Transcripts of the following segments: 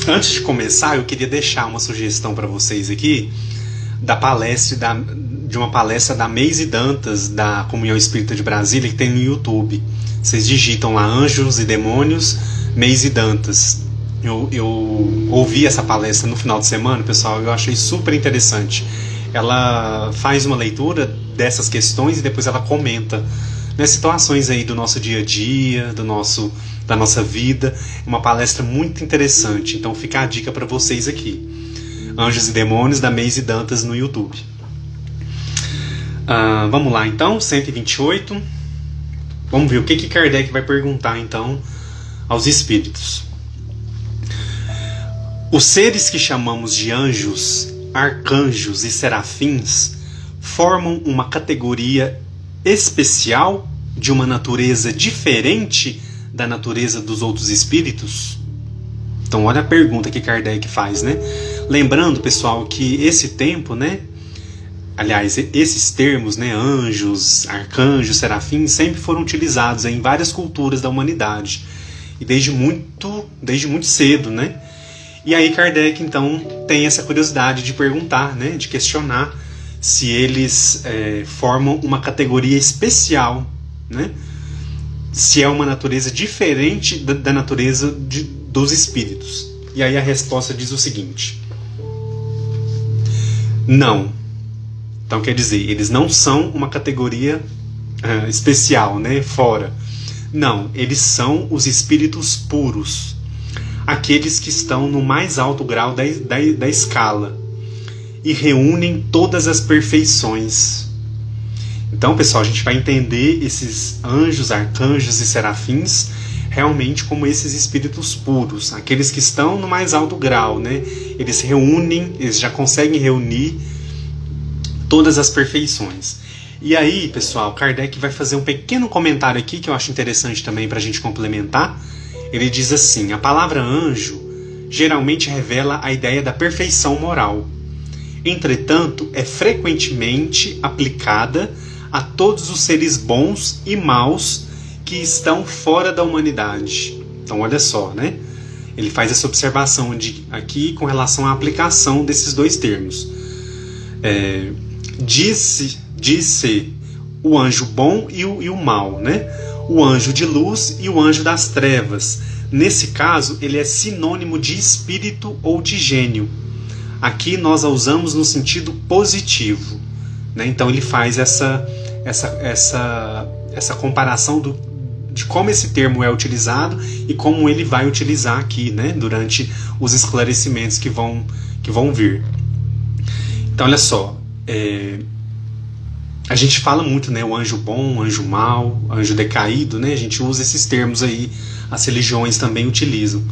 Antes de começar, eu queria deixar uma sugestão para vocês aqui de uma palestra da Meise Dantas, da Comunhão Espírita de Brasília, que tem no YouTube. Vocês digitam lá Anjos e Demônios, Meise Dantas. Eu ouvi essa palestra no final de semana, pessoal, eu achei super interessante. Ela faz uma leitura dessas questões e depois ela comenta, né, situações aí do nosso dia a dia, da nossa vida. Uma palestra muito interessante, então fica a dica para vocês aqui. Anjos e Demônios, da Meise Dantas, no YouTube. Vamos lá então, 128. Vamos ver o que Kardec vai perguntar então aos espíritos. Os seres que chamamos de anjos, arcanjos e serafins formam uma categoria especial de uma natureza diferente da natureza dos outros espíritos? Então olha a pergunta que Kardec faz, né? Lembrando, pessoal, que esse tempo, né? Aliás, esses termos, né, anjos, arcanjos, serafins, sempre foram utilizados em várias culturas da humanidade. E desde muito cedo, né? E aí Kardec, então, tem essa curiosidade de perguntar, né, de questionar se eles formam uma categoria especial, né? Se é uma natureza diferente da natureza dos espíritos. E aí a resposta diz o seguinte: não. Então quer dizer, eles não são uma categoria especial, né, fora. Não, eles são os espíritos puros, aqueles que estão no mais alto grau da escala e reúnem todas as perfeições. Então, pessoal, a gente vai entender esses anjos, arcanjos e serafins realmente como esses espíritos puros, aqueles que estão no mais alto grau, né? Eles já conseguem reunir todas as perfeições. E aí, pessoal, Kardec vai fazer um pequeno comentário aqui que eu acho interessante também para a gente complementar. Ele diz assim: a palavra anjo geralmente revela a ideia da perfeição moral. Entretanto, é frequentemente aplicada a todos os seres bons e maus que estão fora da humanidade. Então, olha só, né? Ele faz essa observação aqui com relação à aplicação desses dois termos. Diz-se o anjo bom e o mal, né? O anjo de luz e o anjo das trevas. Nesse caso, ele é sinônimo de espírito ou de gênio. Aqui nós a usamos no sentido positivo, né? Então ele faz essa comparação de como esse termo é utilizado e como ele vai utilizar aqui, né, durante os esclarecimentos que vão vir. Então olha só, a gente fala muito, né, o anjo bom, o anjo mau, anjo decaído, né? A gente usa esses termos aí, as religiões também utilizam.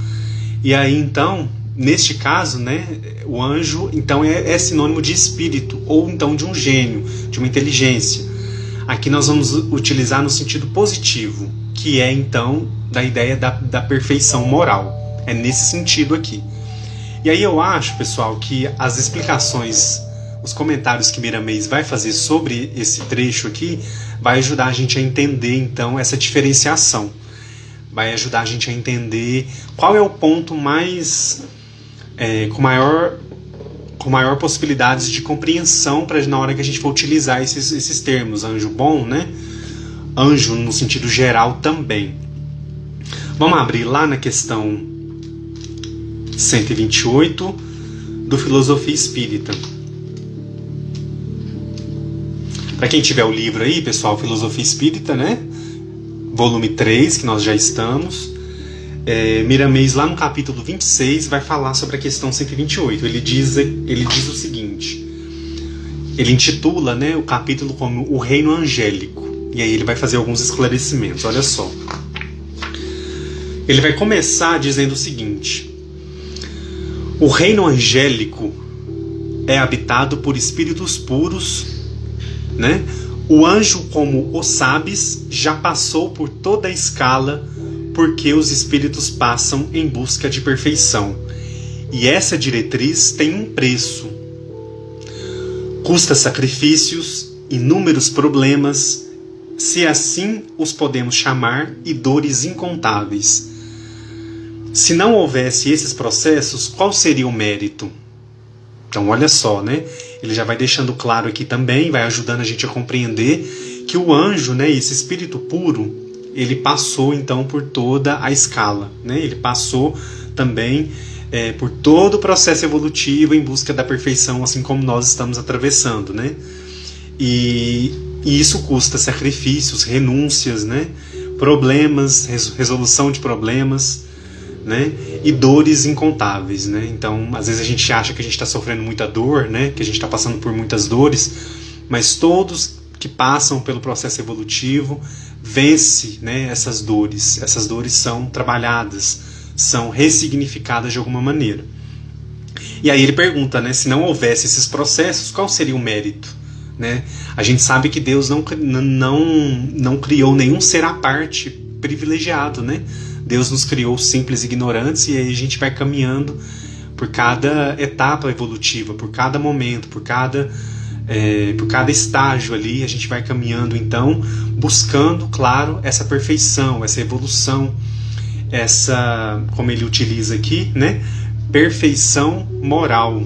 E aí então, neste caso, né, o anjo então é sinônimo de espírito, ou então de um gênio, de uma inteligência. Aqui nós vamos utilizar no sentido positivo, que é então da ideia da perfeição moral. É nesse sentido aqui. E aí eu acho, pessoal, que as explicações, os comentários que Miramês vai fazer sobre esse trecho aqui, vai ajudar a gente a entender então essa diferenciação. Vai ajudar a gente a entender qual é o ponto mais com maior possibilidades de compreensão para na hora que a gente for utilizar esses termos. Anjo bom, né? Anjo no sentido geral também. Vamos abrir lá na questão 128 do Filosofia Espírita. Para quem tiver o livro aí, pessoal, Filosofia Espírita, né? Volume 3, que nós já estamos. Miramês, lá no capítulo 26, vai falar sobre a questão 128. Ele diz o seguinte: ele intitula, né, o capítulo como O Reino Angélico. E aí ele vai fazer alguns esclarecimentos. Olha só. Ele vai começar dizendo o seguinte: o reino angélico é habitado por espíritos puros, né? O anjo, como o sabes, já passou por toda a escala, porque os espíritos passam em busca de perfeição. E essa diretriz tem um preço. Custa sacrifícios, inúmeros problemas, se assim os podemos chamar, e dores incontáveis. Se não houvesse esses processos, qual seria o mérito? Então olha só, né? Ele já vai deixando claro aqui também, vai ajudando a gente a compreender que o anjo, né, esse espírito puro, ele passou então por toda a escala, né? Ele passou também por todo o processo evolutivo em busca da perfeição, assim como nós estamos atravessando, né? E isso custa sacrifícios, renúncias, né? Problemas, resolução de problemas, né? E dores incontáveis, né? Então, às vezes a gente acha que a gente está sofrendo muita dor, né? Que a gente está passando por muitas dores, mas todos que passam pelo processo evolutivo vence, né, essas dores. Essas dores são trabalhadas, são ressignificadas de alguma maneira. E aí ele pergunta, né, se não houvesse esses processos, qual seria o mérito? Né? A gente sabe que Deus não criou nenhum ser à parte privilegiado, né? Deus nos criou simples e ignorantes, e aí a gente vai caminhando por cada etapa evolutiva, por cada momento, por cada estágio ali, a gente vai caminhando então, buscando, claro, essa perfeição, essa evolução, essa, como ele utiliza aqui, né, perfeição moral,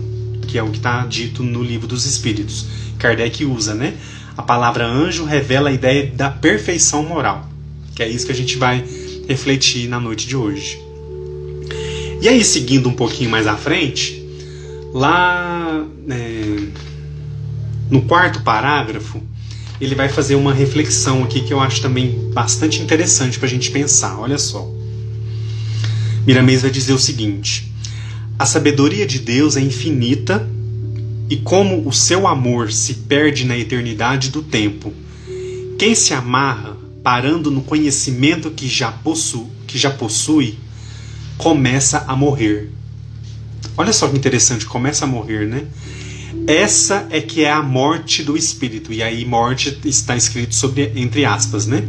que é o que está dito no Livro dos Espíritos. Kardec usa, né? A palavra anjo revela a ideia da perfeição moral, que é isso que a gente vai refletir na noite de hoje. E aí, seguindo um pouquinho mais à frente, lá no quarto parágrafo, ele vai fazer uma reflexão aqui que eu acho também bastante interessante para a gente pensar. Olha só. Miramês vai dizer o seguinte: a sabedoria de Deus é infinita, e como o seu amor se perde na eternidade do tempo, quem se amarra, parando no conhecimento que já possui, começa a morrer. Olha só que interessante, começa a morrer, né? Essa é que é a morte do espírito. E aí morte está escrito entre aspas, né?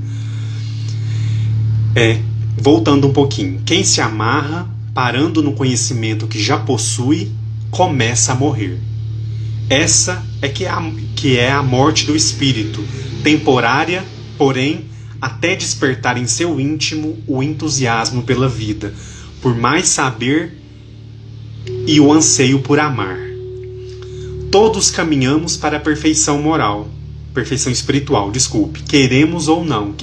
Voltando um pouquinho. Quem se amarra, parando no conhecimento que já possui, começa a morrer. Essa é que é a morte do espírito, temporária, porém, até despertar em seu íntimo o entusiasmo pela vida, por mais saber e o anseio por amar. Todos caminhamos para a perfeição moral, perfeição espiritual, desculpe, queiramos ou não.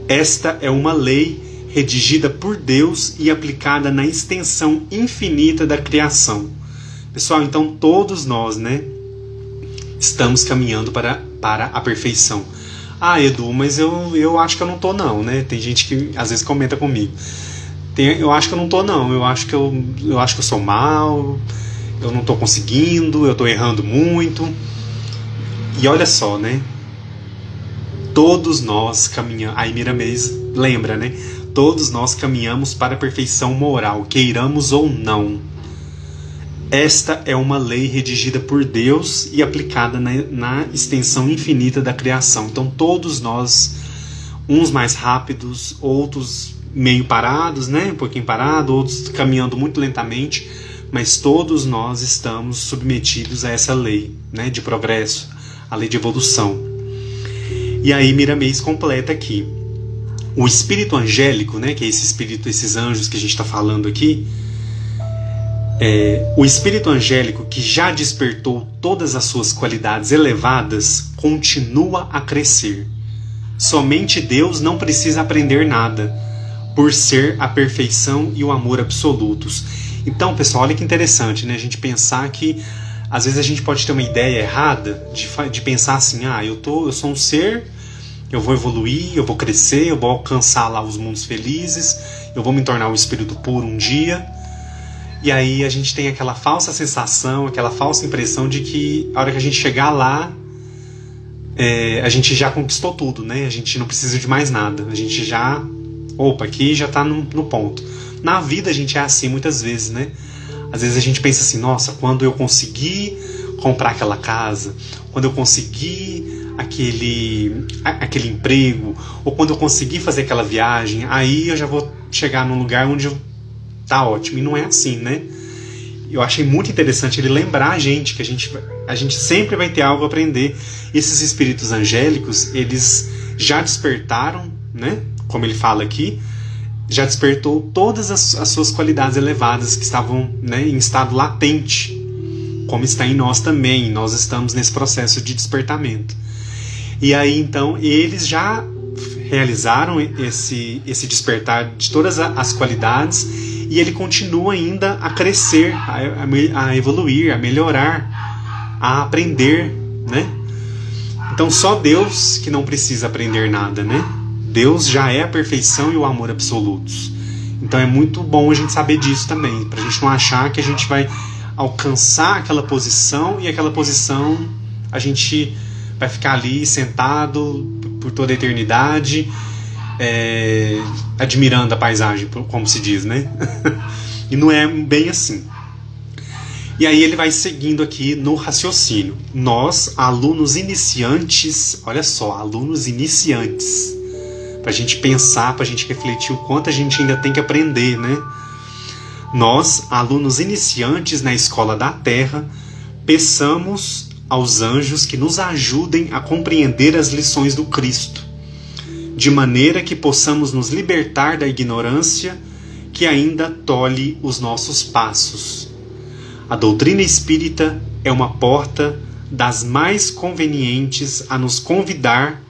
Esta é uma lei redigida por Deus e aplicada na extensão infinita da criação. Pessoal, então todos nós, né, estamos caminhando para a perfeição. Ah, Edu, mas eu acho que eu não tô não, né? Tem gente que às vezes comenta comigo. Eu acho que eu não tô não, eu acho que eu sou mal, eu não tô conseguindo, eu tô errando muito. E olha só, né? Todos nós caminhamos, aí Miramês lembra, né? Todos nós caminhamos para a perfeição moral, queiramos ou não. Esta é uma lei redigida por Deus e aplicada na extensão infinita da criação. Então todos nós, uns mais rápidos, outros meio parados, né? Um pouquinho parados, outros caminhando muito lentamente, mas todos nós estamos submetidos a essa lei, né, de progresso, a lei de evolução. E aí Miramês completa aqui. O espírito angélico, né, que é esse espírito, esses anjos que a gente está falando aqui, o espírito angélico que já despertou todas as suas qualidades elevadas continua a crescer. Somente Deus não precisa aprender nada, por ser a perfeição e o amor absolutos. Então, pessoal, olha que interessante, né? A gente pensar que às vezes a gente pode ter uma ideia errada de pensar assim, eu sou um ser, eu vou evoluir, eu vou crescer, eu vou alcançar lá os mundos felizes, eu vou me tornar um espírito puro um dia. E aí a gente tem aquela falsa sensação, aquela falsa impressão de que a hora que a gente chegar lá, a gente já conquistou tudo, né? A gente não precisa de mais nada. A gente já... aqui já está no ponto. Na vida a gente é assim muitas vezes, né? Às vezes a gente pensa assim, nossa, quando eu conseguir comprar aquela casa, quando eu conseguir aquele emprego, ou quando eu conseguir fazer aquela viagem, aí eu já vou chegar num lugar onde tá ótimo. E não é assim, né? Eu achei muito interessante ele lembrar a gente que a gente sempre vai ter algo a aprender. Esses espíritos angélicos, eles já despertaram, né? Como ele fala aqui, já despertou todas as suas qualidades elevadas que estavam, né, em estado latente, como está em nós também. Nós estamos nesse processo de despertamento. E aí, então, eles já realizaram esse despertar de todas as qualidades, e ele continua ainda a crescer, a evoluir, a melhorar, a aprender, né? Então, só Deus que não precisa aprender nada, né? Deus já é a perfeição e o amor absolutos. Então é muito bom a gente saber disso também, para a gente não achar que a gente vai alcançar aquela posição, e aquela posição a gente vai ficar ali sentado por toda a eternidade, admirando a paisagem, como se diz, né? E não é bem assim. E aí ele vai seguindo aqui no raciocínio. Nós, alunos iniciantes, olha só, alunos iniciantes, para a gente pensar, para a gente refletir o quanto a gente ainda tem que aprender, né? Nós, alunos iniciantes na escola da Terra, peçamos aos anjos que nos ajudem a compreender as lições do Cristo, de maneira que possamos nos libertar da ignorância que ainda tolhe os nossos passos. A doutrina espírita é uma porta das mais convenientes a nos convidar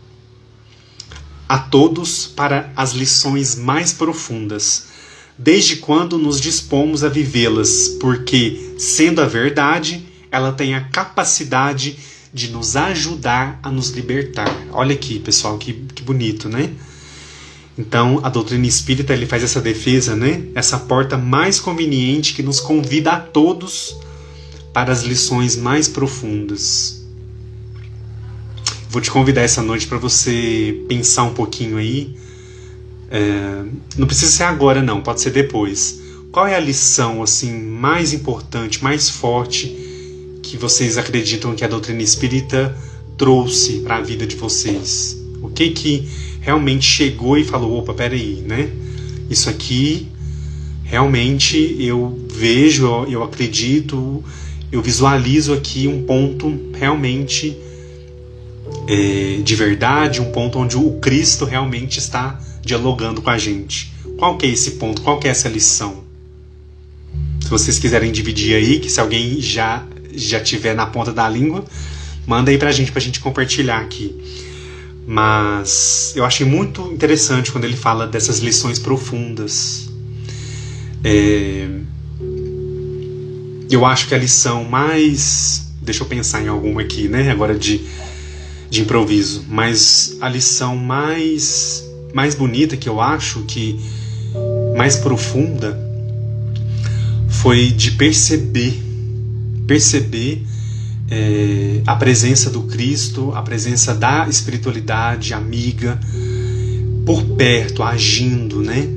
a todos para as lições mais profundas, desde quando nos dispomos a vivê-las, porque, sendo a verdade, ela tem a capacidade de nos ajudar a nos libertar. Olha aqui, pessoal, que bonito, né? Então, a doutrina espírita, ele faz essa defesa, né? Essa porta mais conveniente que nos convida a todos para as lições mais profundas. Vou te convidar essa noite para você pensar um pouquinho aí. Não precisa ser agora, não, pode ser depois. Qual é a lição assim mais importante, mais forte, que vocês acreditam que a doutrina espírita trouxe para a vida de vocês? O que realmente chegou e falou, opa, peraí, né? Isso aqui realmente eu vejo, eu acredito, eu visualizo aqui um ponto realmente de verdade, um ponto onde o Cristo realmente está dialogando com a gente. Qual que é esse ponto? Qual que é essa lição? Se vocês quiserem dividir aí, que se alguém já tiver na ponta da língua, manda aí pra gente compartilhar aqui. Mas eu achei muito interessante quando ele fala dessas lições profundas. Eu acho que a lição mais... Deixa eu pensar em alguma aqui, né? Agora de improviso. Mas a lição mais bonita que eu acho, que mais profunda, foi de perceber a presença do Cristo, a presença da espiritualidade amiga por perto, agindo, né?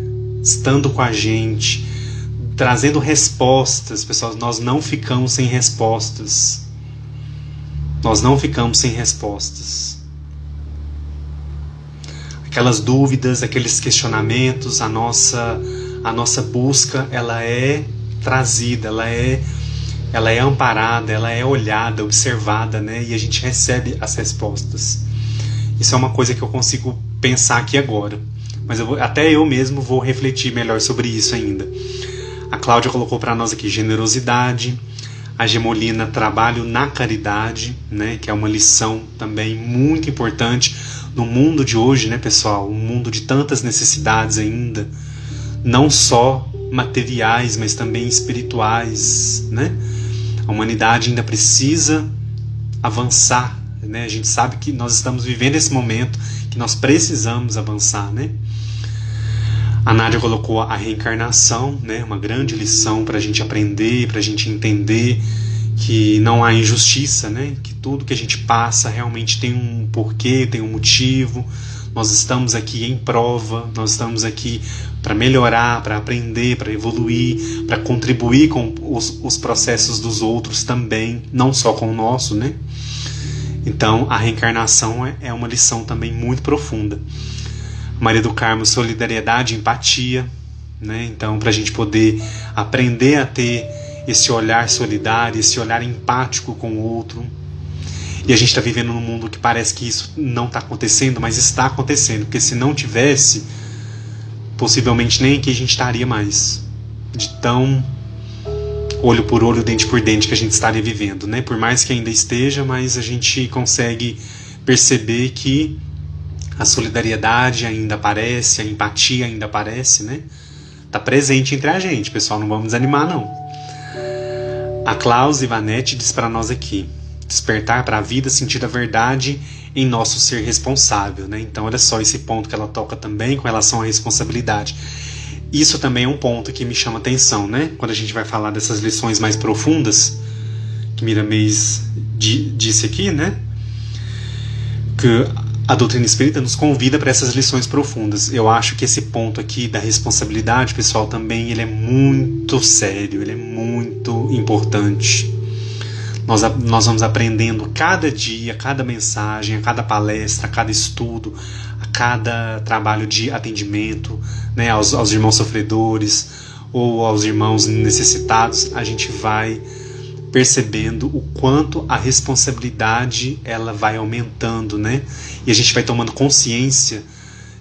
Estando com a gente, trazendo respostas. Pessoal, nós não ficamos sem respostas. Nós não ficamos sem respostas. Aquelas dúvidas, aqueles questionamentos, a nossa busca, ela é trazida, ela é amparada, ela é olhada, observada, né? E a gente recebe as respostas. Isso é uma coisa que eu consigo pensar aqui agora. Mas até eu mesmo vou refletir melhor sobre isso ainda. A Cláudia colocou para nós aqui generosidade. A Gemolina, trabalho na caridade, né? Que é uma lição também muito importante no mundo de hoje, né, pessoal? Um mundo de tantas necessidades ainda. Não só materiais, mas também espirituais, né? A humanidade ainda precisa avançar, né? A gente sabe que nós estamos vivendo esse momento que nós precisamos avançar, né? A Nádia colocou a reencarnação, né? Uma grande lição para a gente aprender, para a gente entender que não há injustiça, né? Que tudo que a gente passa realmente tem um porquê, tem um motivo. Nós estamos aqui em prova, nós estamos aqui para melhorar, para aprender, para evoluir, para contribuir com os processos dos outros também, não só com o nosso, né? Então, a reencarnação é uma lição também muito profunda. Maria do Carmo, solidariedade, empatia, né? Então, para a gente poder aprender a ter esse olhar solidário, esse olhar empático com o outro. E a gente está vivendo num mundo que parece que isso não está acontecendo, mas está acontecendo, porque se não tivesse, possivelmente nem aqui a gente estaria mais, de tão olho por olho, dente por dente que a gente estaria vivendo, né? Por mais que ainda esteja, mas a gente consegue perceber que a solidariedade ainda aparece, a empatia ainda aparece, né? Tá presente entre a gente, pessoal, não vamos desanimar, não. A Klaus Ivanetti diz para nós aqui: despertar para a vida, sentir a verdade em nosso ser responsável, né? Então, olha só esse ponto que ela toca também com relação à responsabilidade. Isso também é um ponto que me chama atenção, né? Quando a gente vai falar dessas lições mais profundas, que Miramês disse aqui, né? Que a doutrina espírita nos convida para essas lições profundas. Eu acho que esse ponto aqui da responsabilidade, pessoal, também ele é muito sério, ele é muito importante. Nós vamos aprendendo cada dia, cada mensagem, a cada palestra, a cada estudo, a cada trabalho de atendimento, né, aos irmãos sofredores ou aos irmãos necessitados. A gente vai percebendo o quanto a responsabilidade ela vai aumentando, né? E a gente vai tomando consciência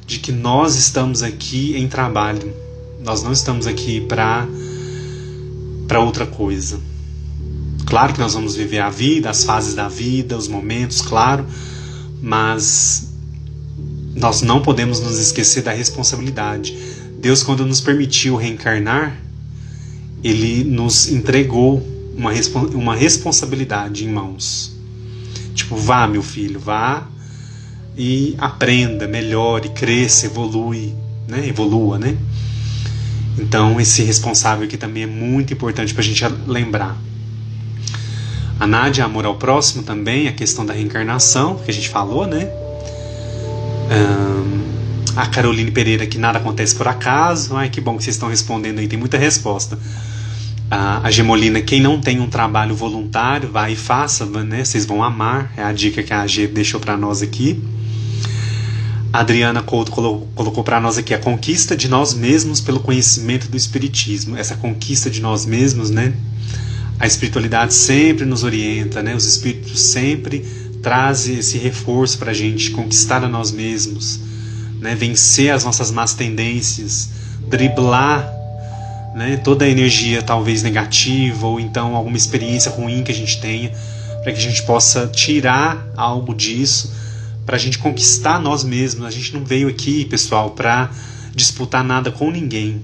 de que nós estamos aqui em trabalho. Nós não estamos aqui para outra coisa. Claro que nós vamos viver a vida, as fases da vida, os momentos, claro, mas nós não podemos nos esquecer da responsabilidade. Deus, quando nos permitiu reencarnar, Ele nos entregou uma responsabilidade em mãos. Tipo, vá, meu filho, vá e aprenda, melhore, cresça, evolua, né? Então, esse responsável aqui também é muito importante para a gente lembrar. A Nádia, amor ao próximo também, a questão da reencarnação, que a gente falou, né? A Caroline Pereira, que nada acontece por acaso. Ai, que bom que vocês estão respondendo aí, tem muita resposta. A Gemolina, quem não tem um trabalho voluntário, vai e faça, né? Vocês vão amar, é a dica que a G deixou para nós aqui. A Adriana Couto colocou para nós aqui: a conquista de nós mesmos pelo conhecimento do Espiritismo. Essa conquista de nós mesmos, né? A espiritualidade sempre nos orienta, né? Os espíritos sempre trazem esse reforço para a gente conquistar a nós mesmos, né? Vencer as nossas más tendências, driblar, né, toda a energia talvez negativa ou então alguma experiência ruim que a gente tenha, para que a gente possa tirar algo disso, para a gente conquistar nós mesmos. A gente não veio aqui, pessoal, para disputar nada com ninguém.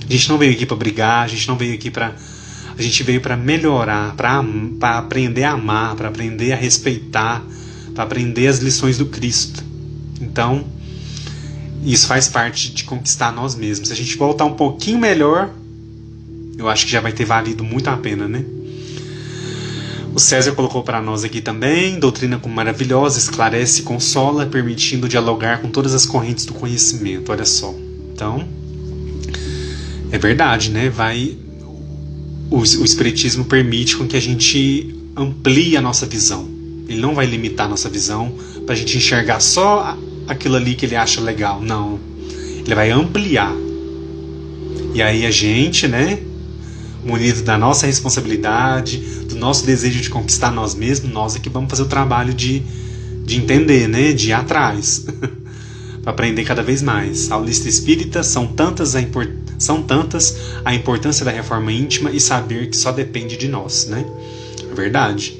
A gente não veio aqui para brigar, a gente não veio aqui para... A gente veio para melhorar, para aprender a amar, para aprender a respeitar, para aprender as lições do Cristo. Então, isso faz parte de conquistar nós mesmos. Se a gente voltar um pouquinho melhor, eu acho que já vai ter valido muito a pena, né? O César colocou para nós aqui também: doutrina como maravilhosa, esclarece e consola, permitindo dialogar com todas as correntes do conhecimento. Olha só. Então, é verdade, né? O Espiritismo permite com que a gente amplie a nossa visão. Ele não vai limitar a nossa visão para a gente enxergar só aquilo ali que ele acha legal. Não. Ele vai ampliar. E aí a gente, né, munido da nossa responsabilidade, do nosso desejo de conquistar nós mesmos, nós é que vamos fazer o trabalho de entender, né, de ir atrás. Para aprender cada vez mais. A Aulista Espírita são tantas a importância da reforma íntima e saber que só depende de nós, né? É verdade.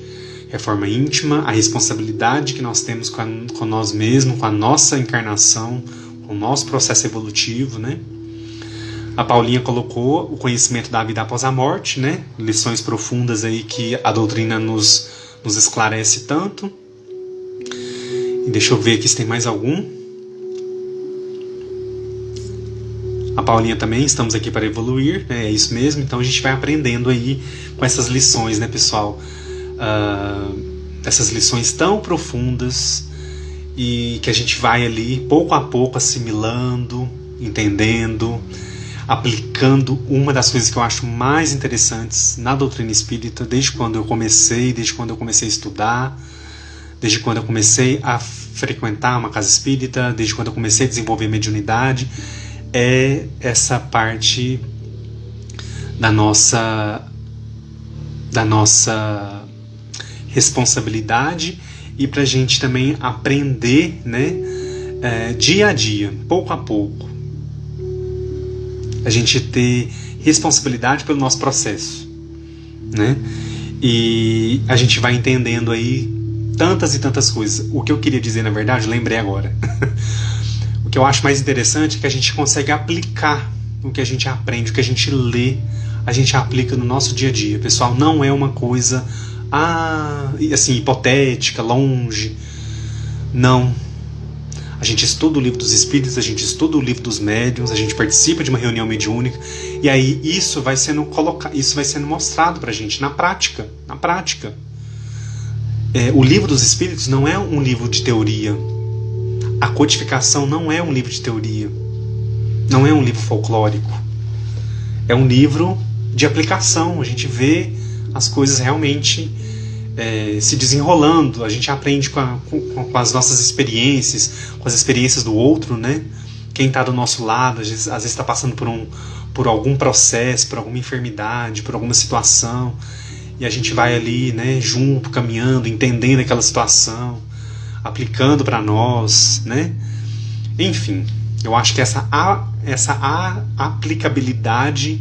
Reforma íntima, a responsabilidade que nós temos com nós mesmos, com a nossa encarnação, com o nosso processo evolutivo, né? A Paulinha colocou o conhecimento da vida após a morte, né? Lições profundas aí que a doutrina nos esclarece tanto. E deixa eu ver aqui se tem mais algum. A Paulinha também, estamos aqui para evoluir, né? É isso mesmo. Então a gente vai aprendendo aí com essas lições, né, pessoal? Essas lições tão profundas e que a gente vai ali pouco a pouco assimilando, entendendo, aplicando. Uma das coisas que eu acho mais interessantes na doutrina espírita, desde quando eu comecei a estudar, desde quando eu comecei a frequentar uma casa espírita, desde quando eu comecei a desenvolver mediunidade, é essa parte da nossa responsabilidade e para a gente também aprender, né, dia a dia, pouco a pouco, a gente ter responsabilidade pelo nosso processo, né? E a gente vai entendendo aí tantas e tantas coisas. O que eu queria dizer, na verdade, lembrei agora. O que eu acho mais interessante é que a gente consegue aplicar o que a gente aprende, o que a gente lê, a gente aplica no nosso dia a dia. Pessoal, não é uma coisa assim, hipotética, longe. Não. A gente estuda o livro dos espíritos, a gente estuda o livro dos médiuns, a gente participa de uma reunião mediúnica, e aí isso vai sendo mostrado pra gente na prática. O livro dos espíritos não é um livro de teoria. A codificação não é um livro de teoria. Não é um livro folclórico. É um livro de aplicação. A gente vê as coisas realmente se desenrolando. A gente aprende com as nossas experiências, com as experiências do outro, né? Quem está do nosso lado, às vezes está passando por algum processo, por alguma enfermidade, por alguma situação, e a gente vai ali, né, junto, caminhando, entendendo aquela situação, aplicando para nós, né? Enfim, eu acho que essa aplicabilidade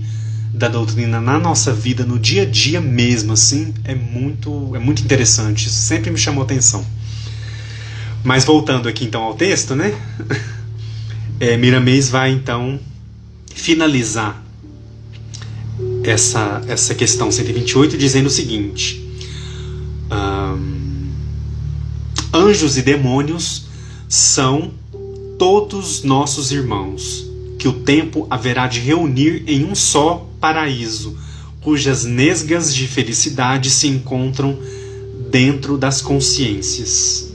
da doutrina na nossa vida, no dia a dia mesmo, assim, é muito interessante. Isso sempre me chamou atenção. Mas voltando aqui então ao texto, né? Miramês vai então finalizar essa questão 128 dizendo o seguinte: anjos e demônios são todos nossos irmãos, que o tempo haverá de reunir em um só paraíso, cujas nesgas de felicidade se encontram dentro das consciências.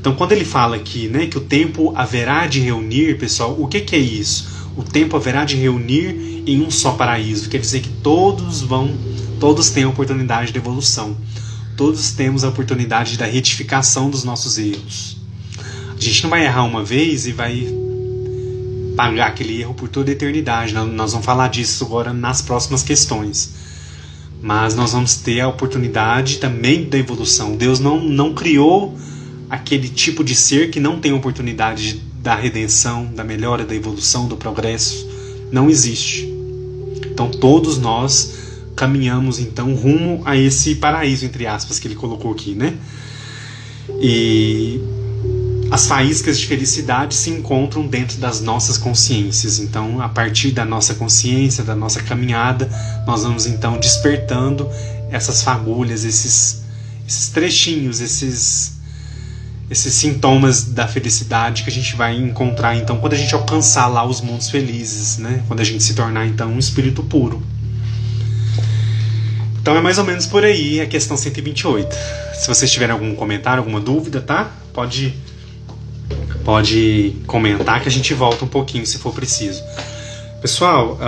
Então, quando ele fala aqui, né, que o tempo haverá de reunir, pessoal, o que é isso? O tempo haverá de reunir em um só paraíso. Quer dizer que todos têm a oportunidade de evolução. Todos temos a oportunidade da retificação dos nossos erros. A gente não vai errar uma vez e vai pagar aquele erro por toda a eternidade. Nós vamos falar disso agora nas próximas questões. Mas nós vamos ter a oportunidade também da evolução. Deus não criou aquele tipo de ser que não tem oportunidade da redenção, da melhora, da evolução, do progresso. Não existe. Então todos nós caminhamos então rumo a esse paraíso, entre aspas, que ele colocou aqui, né? E as faíscas de felicidade se encontram dentro das nossas consciências. Então, a partir da nossa consciência, da nossa caminhada, nós vamos então despertando essas fagulhas, esses trechinhos, esses sintomas da felicidade que a gente vai encontrar então quando a gente alcançar lá os mundos felizes, né? Quando a gente se tornar então um espírito puro. Então é mais ou menos por aí a questão 128. Se vocês tiverem algum comentário, alguma dúvida, tá? Pode comentar que a gente volta um pouquinho se for preciso. Pessoal,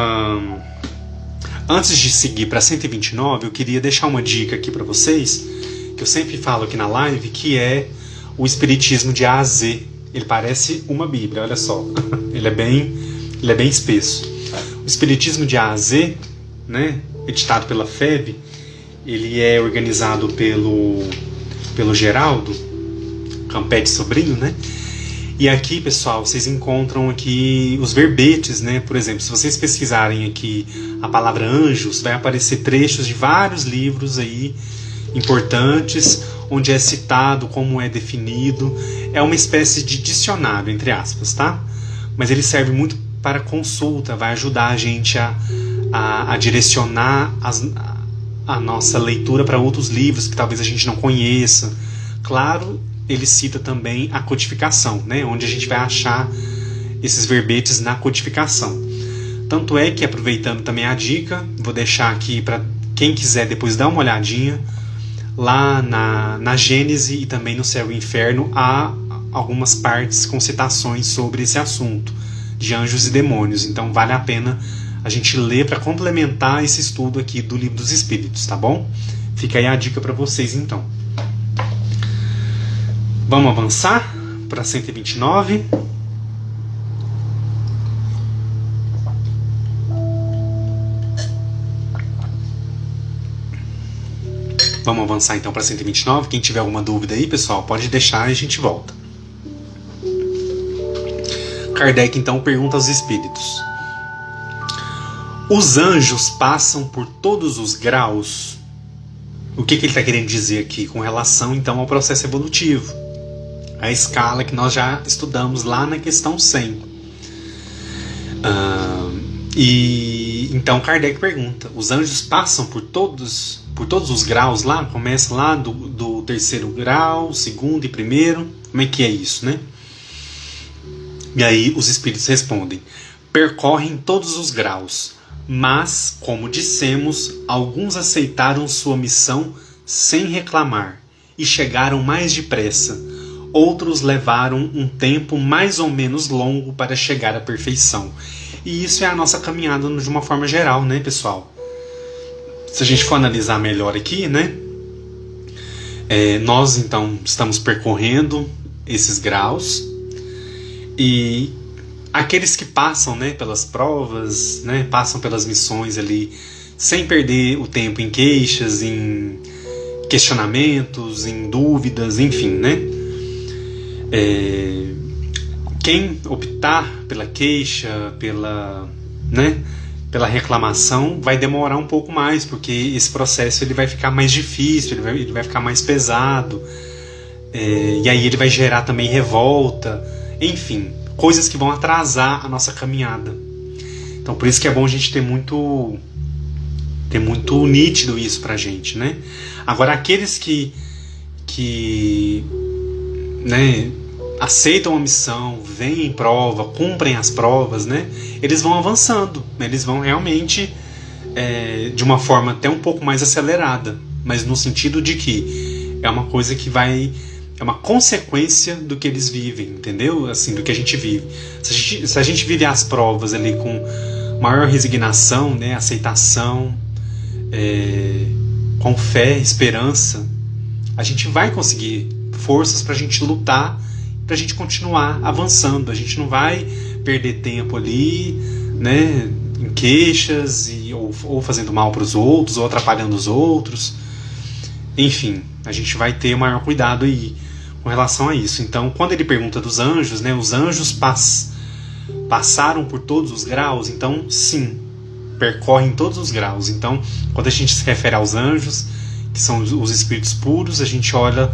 antes de seguir para 129, eu queria deixar uma dica aqui para vocês, que eu sempre falo aqui na live, que é o Espiritismo de A a Z. Ele parece uma Bíblia, olha só. Ele é bem espesso. O Espiritismo de A a Z, né, editado pela FEB, ele é organizado pelo Geraldo Campete Sobrinho, né? E aqui, pessoal, vocês encontram aqui os verbetes, né? Por exemplo, se vocês pesquisarem aqui a palavra anjos, vai aparecer trechos de vários livros aí importantes, onde é citado como é definido. É uma espécie de dicionário, entre aspas, tá? Mas ele serve muito para consulta, vai ajudar a gente a direcionar a nossa leitura para outros livros que talvez a gente não conheça. Claro, ele cita também a codificação, né? Onde a gente vai achar esses verbetes na codificação. Tanto é que, aproveitando também a dica, vou deixar aqui para quem quiser depois dar uma olhadinha, lá na Gênese e também no Céu e Inferno há algumas partes com citações sobre esse assunto de anjos e demônios. Então vale a pena a gente ler para complementar esse estudo aqui do Livro dos Espíritos, tá bom? Fica aí a dica para vocês então. Vamos avançar para 129. Vamos avançar então para 129. Quem tiver alguma dúvida aí, pessoal, pode deixar e a gente volta. Kardec então pergunta aos espíritos: Os anjos passam por todos os graus. O que ele está querendo dizer aqui com relação então ao processo evolutivo? A escala que nós já estudamos lá na questão 100. E então Kardec pergunta: os anjos passam por todos os graus lá? Começa lá do terceiro grau, segundo e primeiro. Como é que é isso, né? E aí os espíritos respondem: percorrem todos os graus, mas, como dissemos, alguns aceitaram sua missão sem reclamar e chegaram mais depressa. Outros levaram um tempo mais ou menos longo para chegar à perfeição. E isso é a nossa caminhada de uma forma geral, né, pessoal? Se a gente for analisar melhor aqui, né? Nós, então, estamos percorrendo esses graus. E aqueles que passam, né, pelas provas, né, passam pelas missões ali, sem perder o tempo em queixas, em questionamentos, em dúvidas, enfim, né? Quem optar pela queixa, pela reclamação, vai demorar um pouco mais, porque esse processo ele vai ficar mais difícil, ele vai ficar mais pesado, e aí ele vai gerar também revolta, enfim, coisas que vão atrasar a nossa caminhada. Então por isso que é bom a gente ter muito nítido isso pra gente, né? Agora aqueles que né, aceitam a missão, vêm em prova, cumprem as provas, né, eles vão avançando, né, eles vão realmente de uma forma até um pouco mais acelerada, mas no sentido de que é uma coisa que é uma consequência do que eles vivem, entendeu? Assim, do que a gente vive. Se a gente vive as provas ali com maior resignação, né, aceitação, com fé, esperança, a gente vai conseguir forças para a gente lutar, para a gente continuar avançando. A gente não vai perder tempo ali, né, em queixas ou fazendo mal para os outros, ou atrapalhando os outros. Enfim, a gente vai ter maior cuidado aí com relação a isso. Então, quando ele pergunta dos anjos, né, os anjos passaram por todos os graus, então sim, percorrem todos os graus. Então, quando a gente se refere aos anjos, que são os espíritos puros, a gente olha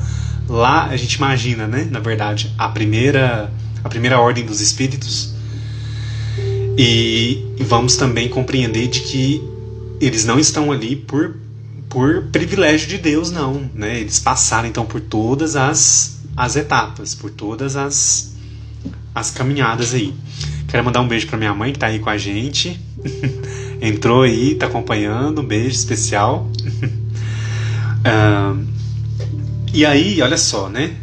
lá, a gente imagina, né, na verdade, a primeira ordem dos espíritos, e vamos também compreender de que eles não estão ali por privilégio de Deus, não, né? Eles passaram então por todas as etapas, por todas as caminhadas aí. Quero mandar um beijo para minha mãe que está aí com a gente, entrou aí, está acompanhando, um beijo especial. E aí, olha só, né?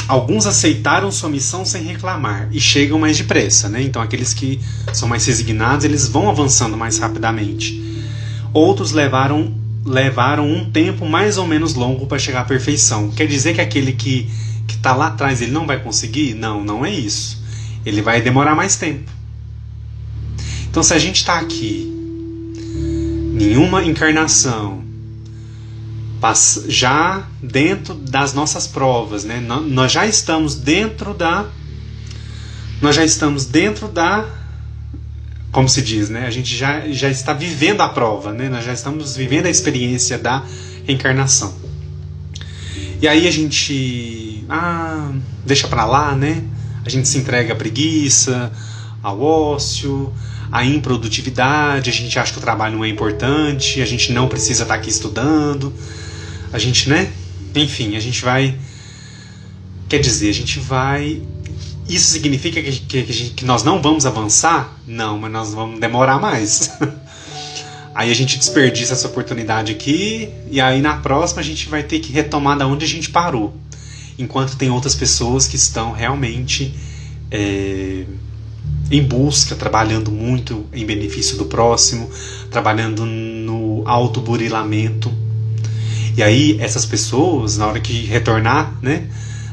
Alguns aceitaram sua missão sem reclamar e chegam mais depressa, né? Então aqueles que são mais resignados, eles vão avançando mais rapidamente. Outros levaram um tempo mais ou menos longo para chegar à perfeição. Quer dizer que aquele que está lá atrás ele não vai conseguir? Não, não é isso. Ele vai demorar mais tempo. Então se a gente está aqui em uma encarnação, já dentro das nossas provas, né? Nós já estamos dentro da, como se diz, né? A gente já está vivendo a prova, né? Nós já estamos vivendo a experiência da reencarnação. E aí a gente deixa pra lá, né? A gente se entrega à preguiça, ao ócio, à improdutividade, a gente acha que o trabalho não é importante, a gente não precisa estar aqui estudando, a gente, né? Enfim, a gente vai... Quer dizer, a gente vai... Isso significa que nós não vamos avançar? Não, mas nós vamos demorar mais. Aí a gente desperdiça essa oportunidade aqui, e aí na próxima a gente vai ter que retomar da onde a gente parou. Enquanto tem outras pessoas que estão realmente em busca, trabalhando muito em benefício do próximo, trabalhando no autoburilamento. E aí essas pessoas, na hora que retornar, né,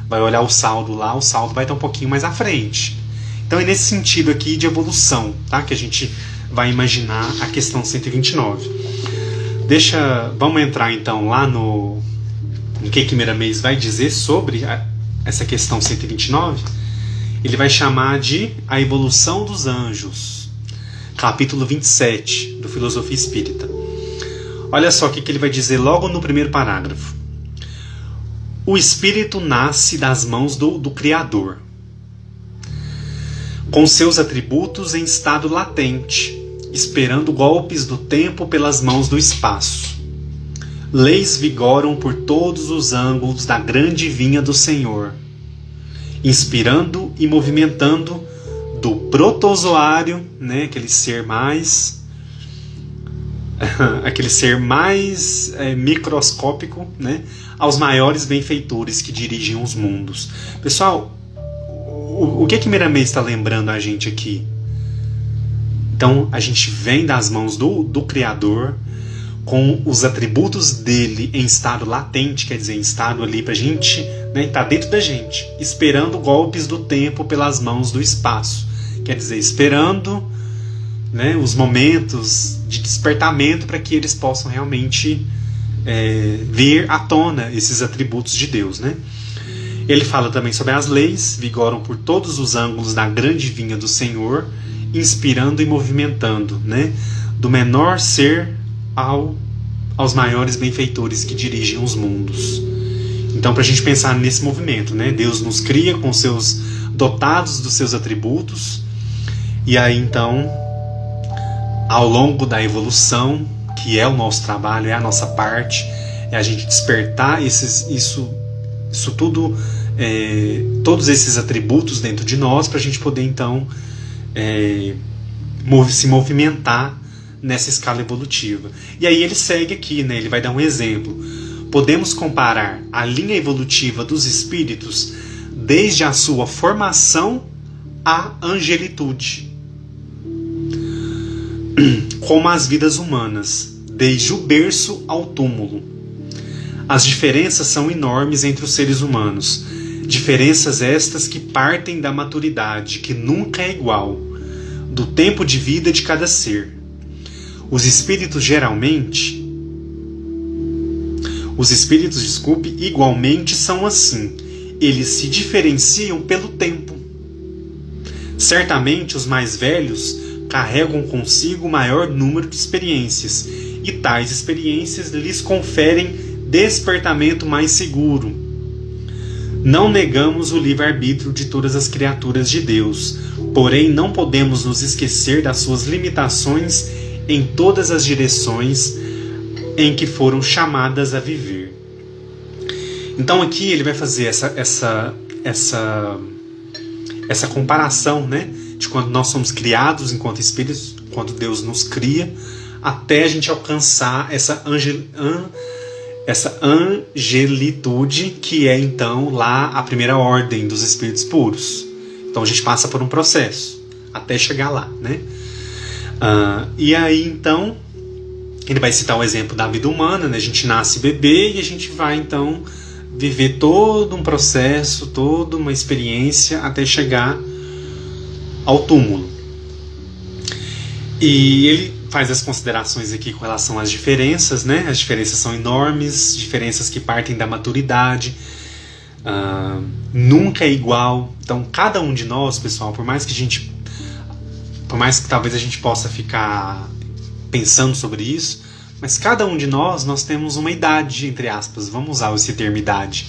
vai olhar o saldo lá, o saldo vai estar um pouquinho mais à frente. Então é nesse sentido aqui de evolução, tá, que a gente vai imaginar a questão 129. Vamos entrar então lá no que Meramês vai dizer sobre essa questão 129. Ele vai chamar de a evolução dos anjos. capítulo 27 do Filosofia Espírita. Olha só o que ele vai dizer logo no primeiro parágrafo. O espírito nasce das mãos do Criador, com seus atributos em estado latente, esperando golpes do tempo pelas mãos do espaço. Leis vigoram por todos os ângulos da grande vinha do Senhor, inspirando e movimentando do protozoário, né, aquele ser mais microscópico, né, aos maiores benfeitores que dirigem os mundos. Pessoal, o que Miramês está lembrando a gente aqui? Então, a gente vem das mãos do Criador, com os atributos dele em estado latente, quer dizer, em estado ali pra gente, né, tá dentro da gente, esperando golpes do tempo pelas mãos do espaço, quer dizer, esperando, né, os momentos de despertamento para que eles possam realmente vir à tona esses atributos de Deus, né? Ele fala também sobre as leis, vigoram por todos os ângulos da grande vinha do Senhor, inspirando e movimentando, né, do menor ser aos maiores benfeitores que dirigem os mundos. Então, para a gente pensar nesse movimento, né, Deus nos cria com seus dotados dos seus atributos, e aí então, ao longo da evolução, que é o nosso trabalho, é a nossa parte, é a gente despertar isso tudo, todos esses atributos dentro de nós, para a gente poder então se movimentar nessa escala evolutiva. E aí ele segue aqui, né? Ele vai dar um exemplo. Podemos comparar a linha evolutiva dos espíritos desde a sua formação à angelitude, como as vidas humanas, desde o berço ao túmulo. As diferenças são enormes entre os seres humanos, diferenças estas que partem da maturidade, que nunca é igual, do tempo de vida de cada ser. Os espíritos igualmente são assim. Eles se diferenciam pelo tempo. Certamente os mais velhos carregam consigo o maior número de experiências, e tais experiências lhes conferem despertamento mais seguro. Não negamos o livre-arbítrio de todas as criaturas de Deus, porém não podemos nos esquecer das suas limitações em todas as direções em que foram chamadas a viver. Então aqui ele vai fazer essa comparação, né, de quando nós somos criados enquanto espíritos, quando Deus nos cria, até a gente alcançar essa angelitude, que é então lá a primeira ordem dos espíritos puros. Então a gente passa por um processo até chegar lá, né? E aí então ele vai citar o exemplo da vida humana, né? A gente nasce bebê e a gente vai então viver todo um processo, toda uma experiência até chegar ao túmulo. E ele faz as considerações aqui com relação às diferenças, né? As diferenças são enormes, diferenças que partem da maturidade, nunca é igual. Então cada um de nós, pessoal, por mais que talvez a gente possa ficar pensando sobre isso, mas cada um de nós temos uma idade, entre aspas, vamos usar esse termo idade.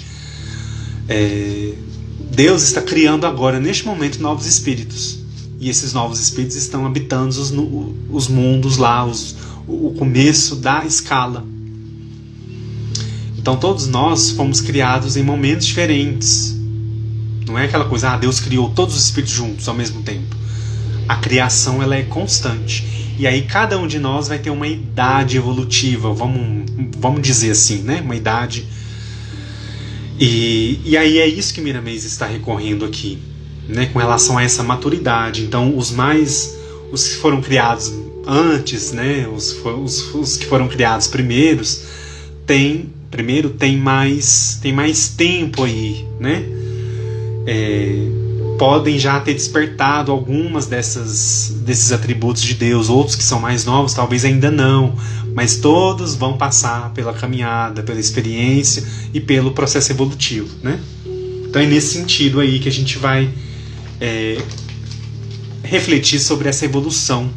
Deus está criando agora, neste momento, novos espíritos. E esses novos espíritos estão habitando os mundos lá, o começo da escala. Então todos nós fomos criados em momentos diferentes. Não é aquela coisa, Deus criou todos os espíritos juntos ao mesmo tempo. A criação ela é constante. E aí cada um de nós vai ter uma idade evolutiva, vamos dizer assim, né? Uma idade. E aí é isso que Miramês está recorrendo aqui, né? Com relação a essa maturidade. Então os que foram criados antes, né? Os que foram criados primeiros tem mais tempo aí, né? Podem já ter despertado algumas desses atributos de Deus. Outros que são mais novos talvez ainda não, mas todos vão passar pela caminhada, pela experiência e pelo processo evolutivo, né? Então é nesse sentido aí que a gente vai refletir sobre essa evolução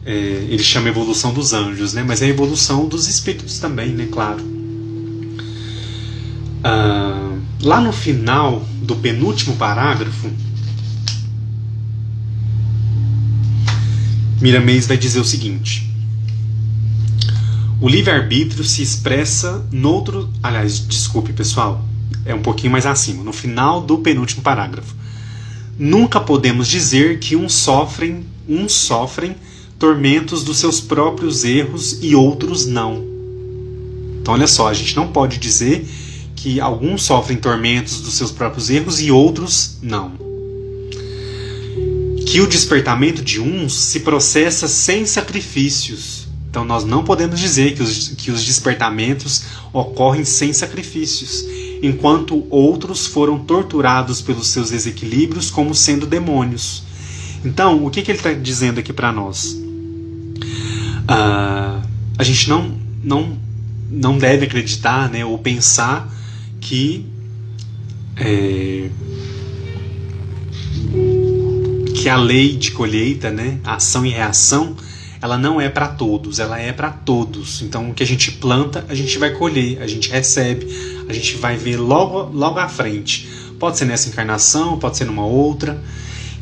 ele chama evolução dos anjos, né? Mas é a evolução dos espíritos também, né? Claro. Lá no final do penúltimo parágrafo, Miramês vai dizer o seguinte: o livre-arbítrio se expressa noutro... Aliás, desculpe, pessoal, é um pouquinho mais acima, no final do penúltimo parágrafo. Nunca podemos dizer que uns sofrem tormentos dos seus próprios erros e outros não. Então, olha só, a gente não pode dizer que alguns sofrem tormentos dos seus próprios erros e outros não. Que o despertamento de uns se processa sem sacrifícios. Então, nós não podemos dizer que os despertamentos ocorrem sem sacrifícios, enquanto outros foram torturados pelos seus desequilíbrios como sendo demônios. Então, o que ele está dizendo aqui para nós? A gente não deve acreditar, né, ou pensar que a lei de colheita, né, ação e reação, ela não é para todos, ela é para todos. Então, o que a gente planta, a gente vai colher, a gente recebe, a gente vai ver logo à frente. Pode ser nessa encarnação, pode ser numa outra.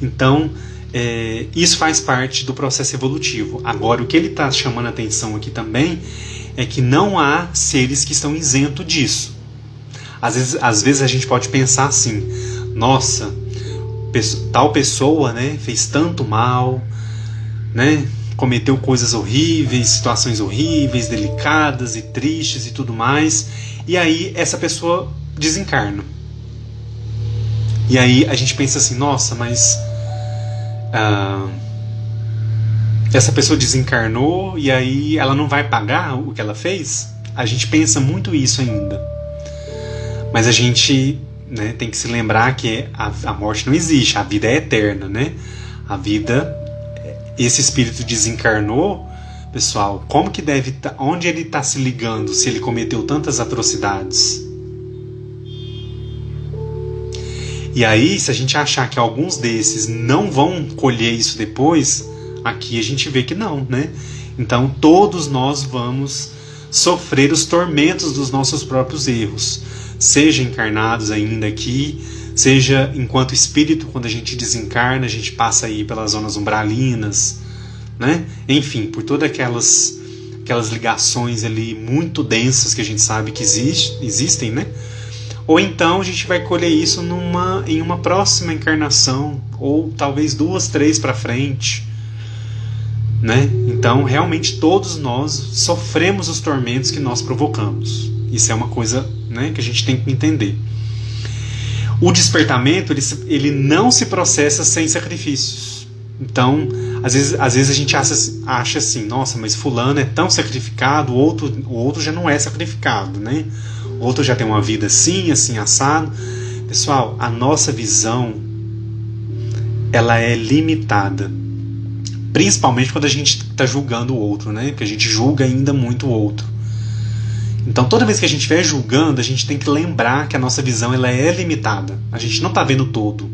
Então, isso faz parte do processo evolutivo. Agora, o que ele está chamando a atenção aqui também é que não há seres que estão isentos disso. Às vezes a gente pode pensar assim: nossa, tal pessoa, né, fez tanto mal, né, cometeu coisas horríveis, situações horríveis, delicadas e tristes e tudo mais, e aí essa pessoa desencarna. E aí a gente pensa assim: nossa, mas essa pessoa desencarnou e aí ela não vai pagar o que ela fez? A gente pensa muito isso ainda. Mas a gente, né, tem que se lembrar que a morte não existe, a vida é eterna, né? A vida, esse espírito desencarnou, pessoal, como que deve onde ele está se ligando se ele cometeu tantas atrocidades? E aí, se a gente achar que alguns desses não vão colher isso depois, aqui a gente vê que não, né? Então todos nós vamos sofrer os tormentos dos nossos próprios erros, seja encarnados ainda aqui, seja enquanto espírito, quando a gente desencarna, a gente passa aí pelas zonas umbralinas, né? Enfim, por todas aquelas ligações ali muito densas que a gente sabe que existem, né? Ou então a gente vai colher isso em uma próxima encarnação, ou talvez 2, 3 para frente, né? Então realmente todos nós sofremos os tormentos que nós provocamos. Isso é uma coisa, né, que a gente tem que entender. O despertamento, ele não se processa sem sacrifícios. Então, às vezes a gente acha assim: nossa, mas fulano é tão sacrificado, o outro já não é sacrificado, né? O outro já tem uma vida assim, assim, assado. Pessoal, a nossa visão, ela é limitada. Principalmente quando a gente está julgando o outro, né? Porque a gente julga ainda muito o outro. Então, toda vez que a gente estiver julgando, a gente tem que lembrar que a nossa visão, ela é limitada. A gente não está vendo todo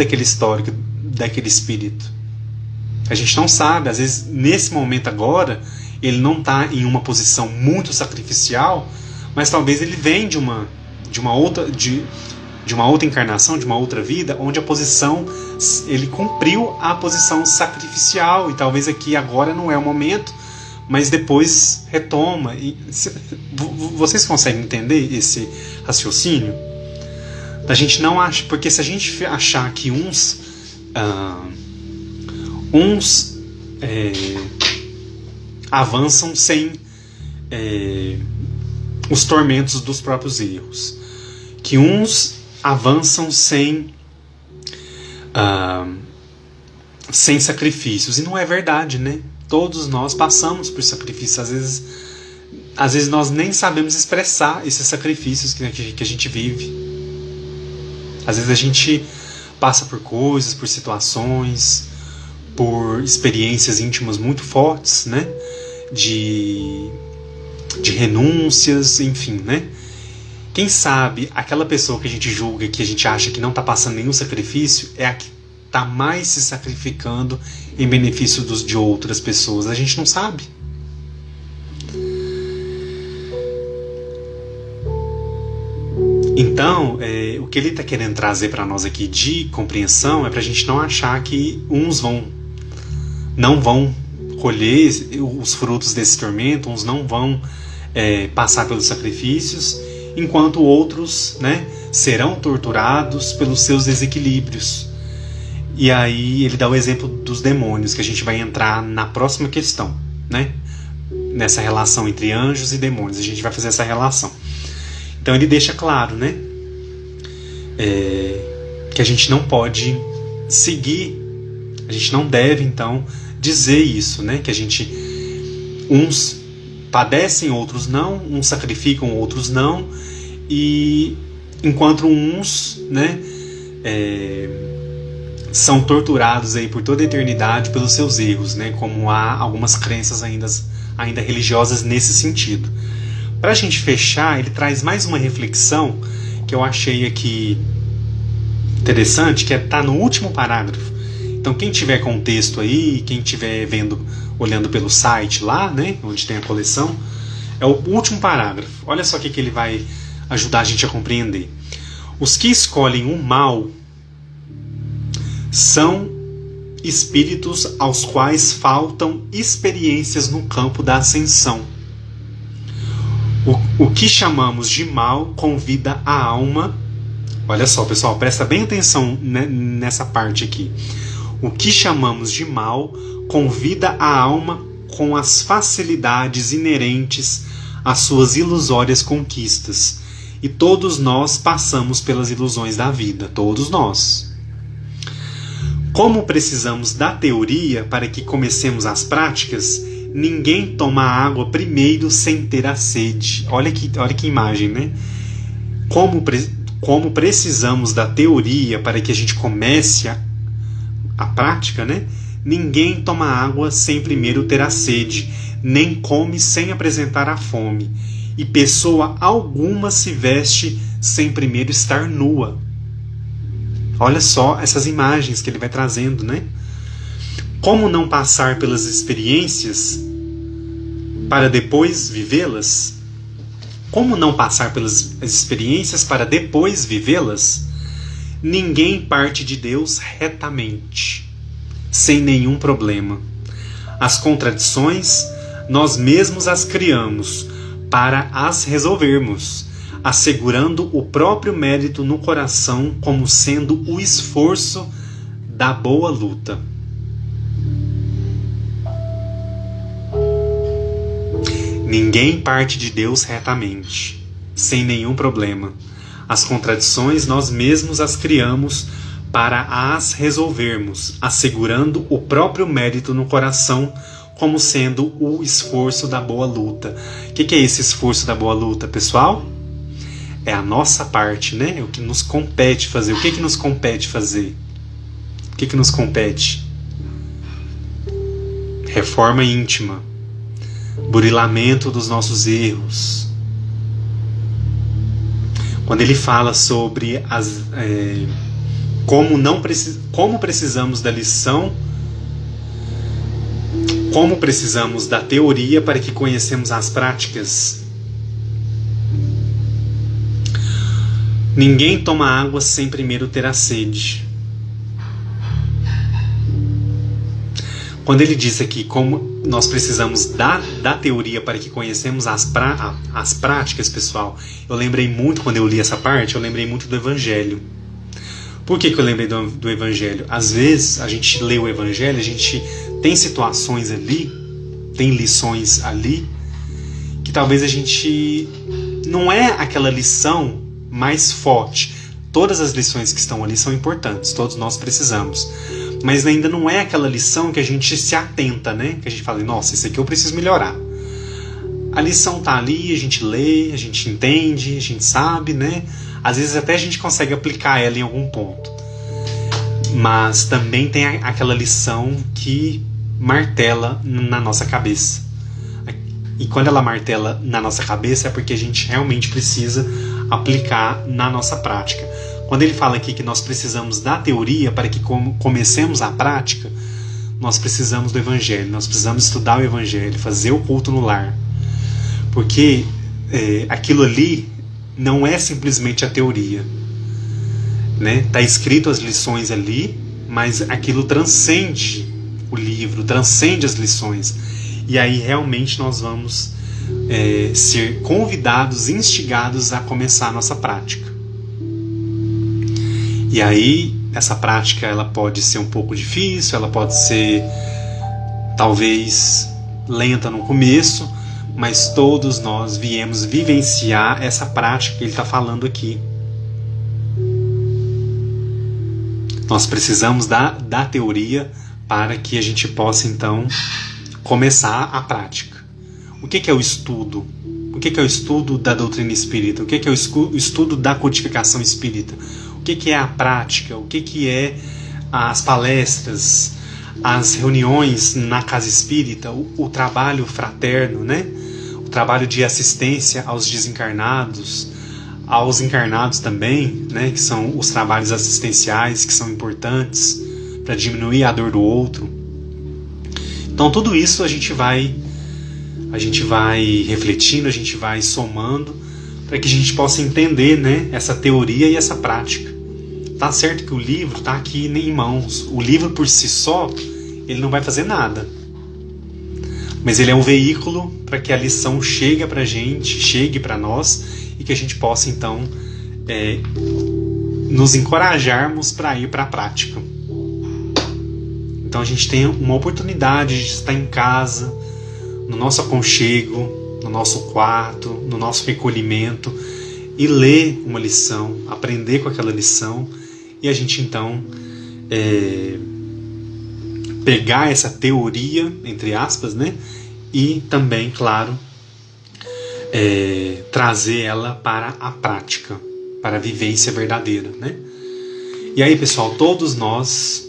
aquele histórico daquele espírito. A gente não sabe, às vezes, nesse momento agora, ele não está em uma posição muito sacrificial, mas talvez ele vem de uma outra encarnação, de uma outra vida, onde a posição, ele cumpriu a posição sacrificial, e talvez aqui agora não é o momento, mas depois retoma. Vocês conseguem entender esse raciocínio? A gente não acha, porque se a gente achar que uns avançam sem os tormentos dos próprios erros, que uns avançam sem sacrifícios, e não é verdade, né? Todos nós passamos por sacrifícios. Às vezes nós nem sabemos expressar esses sacrifícios que a gente vive. Às vezes a gente passa por coisas, por situações, por experiências íntimas muito fortes, né? De renúncias, enfim, né? Quem sabe aquela pessoa que a gente julga, que a gente acha que não está passando nenhum sacrifício, é a que está mais se sacrificando em benefício de outras pessoas? A gente não sabe. Então, o que ele está querendo trazer para nós aqui de compreensão é para a gente não achar que uns não vão colher os frutos desse tormento, uns não vão passar pelos sacrifícios, enquanto outros, né, serão torturados pelos seus desequilíbrios. E aí ele dá o exemplo dos demônios, que a gente vai entrar na próxima questão, né? Nessa relação entre anjos e demônios, a gente vai fazer essa relação. Então ele deixa claro, né, que a gente não pode seguir, a gente não deve então dizer isso, né, que uns padecem, outros não, uns sacrificam, outros não, e enquanto uns, né, são torturados aí por toda a eternidade pelos seus erros, né, como há algumas crenças ainda religiosas nesse sentido. Para a gente fechar, ele traz mais uma reflexão que eu achei aqui interessante, que está no último parágrafo. Então quem tiver com o texto aí, quem estiver olhando pelo site lá, né, onde tem a coleção, é o último parágrafo. Olha só o que ele vai ajudar a gente a compreender. Os que escolhem o mal são espíritos aos quais faltam experiências no campo da ascensão. O que chamamos de mal convida a alma. Olha só, pessoal, presta bem atenção nessa parte aqui. O que chamamos de mal convida a alma com as facilidades inerentes às suas ilusórias conquistas. E todos nós passamos pelas ilusões da vida, todos nós. Como precisamos da teoria para que comecemos as práticas, ninguém toma água primeiro sem ter a sede. Olha que imagem, né? Como precisamos da teoria para que a gente comece a prática, né? Ninguém toma água sem primeiro ter a sede, nem come sem apresentar a fome. E pessoa alguma se veste sem primeiro estar nua. Olha só essas imagens que ele vai trazendo, né? Como não passar pelas experiências para depois vivê-las? Como não passar pelas experiências para depois vivê-las? Ninguém parte de Deus retamente, sem nenhum problema. As contradições, nós mesmos as criamos para as resolvermos, assegurando o próprio mérito no coração como sendo o esforço da boa luta. Ninguém parte de Deus retamente, sem nenhum problema. As contradições nós mesmos as criamos para as resolvermos, assegurando o próprio mérito no coração como sendo o esforço da boa luta. O que é esse esforço da boa luta, pessoal? É a nossa parte, né? O que nos compete fazer. O que nos compete fazer? O que nos compete? Reforma íntima. Burilamento dos nossos erros. Quando ele fala sobre como precisamos da lição, como precisamos da teoria para que conhecemos as práticas. Ninguém toma água sem primeiro ter a sede. Quando ele diz aqui como nós precisamos da teoria para que conhecemos as práticas, pessoal, eu lembrei muito, quando eu li essa parte, eu lembrei muito do Evangelho. Por que eu lembrei do Evangelho? Às vezes, a gente lê o Evangelho, a gente tem situações ali, tem lições ali, que talvez a gente... Não é aquela lição mais forte. Todas as lições que estão ali são importantes, todos nós precisamos. Mas ainda não é aquela lição que a gente se atenta, né? Que a gente fala, nossa, isso aqui eu preciso melhorar. A lição tá ali, a gente lê, a gente entende, a gente sabe, né? Às vezes até a gente consegue aplicar ela em algum ponto. Mas também tem aquela lição que martela na nossa cabeça. E quando ela martela na nossa cabeça é porque a gente realmente precisa aplicar na nossa prática. Quando ele fala aqui que nós precisamos da teoria para que comecemos a prática, nós precisamos do Evangelho, nós precisamos estudar o Evangelho, fazer o culto no lar. Porque aquilo ali não é simplesmente a teoria, né? Tá escrito as lições ali, mas aquilo transcende o livro, transcende as lições. E aí realmente nós vamos ser convidados, instigados a começar a nossa prática. E aí essa prática ela pode ser um pouco difícil, ela pode ser talvez lenta no começo, mas todos nós viemos vivenciar essa prática que ele está falando aqui. Nós precisamos da teoria para que a gente possa então começar a prática. O que é o estudo? O que é o estudo da doutrina espírita? O que é o estudo da codificação espírita? O que é a prática? O que é as palestras, as reuniões na casa espírita, o trabalho fraterno, né? O trabalho de assistência aos desencarnados, aos encarnados também, né? Que são os trabalhos assistenciais que são importantes para diminuir a dor do outro. Então tudo isso a gente vai refletindo, a gente vai somando para que a gente possa entender, né, essa teoria e essa prática. Tá certo que o livro está aqui em mãos. O livro por si só, ele não vai fazer nada. Mas ele é um veículo para que a lição chegue para a gente, chegue para nós e que a gente possa então nos encorajarmos para ir para a prática. Então a gente tem uma oportunidade de estar em casa, no nosso aconchego, no nosso quarto, no nosso recolhimento e ler uma lição, aprender com aquela lição e a gente então pegar essa teoria, entre aspas, né? E também, claro, trazer ela para a prática, para a vivência verdadeira, né? E aí, pessoal, todos nós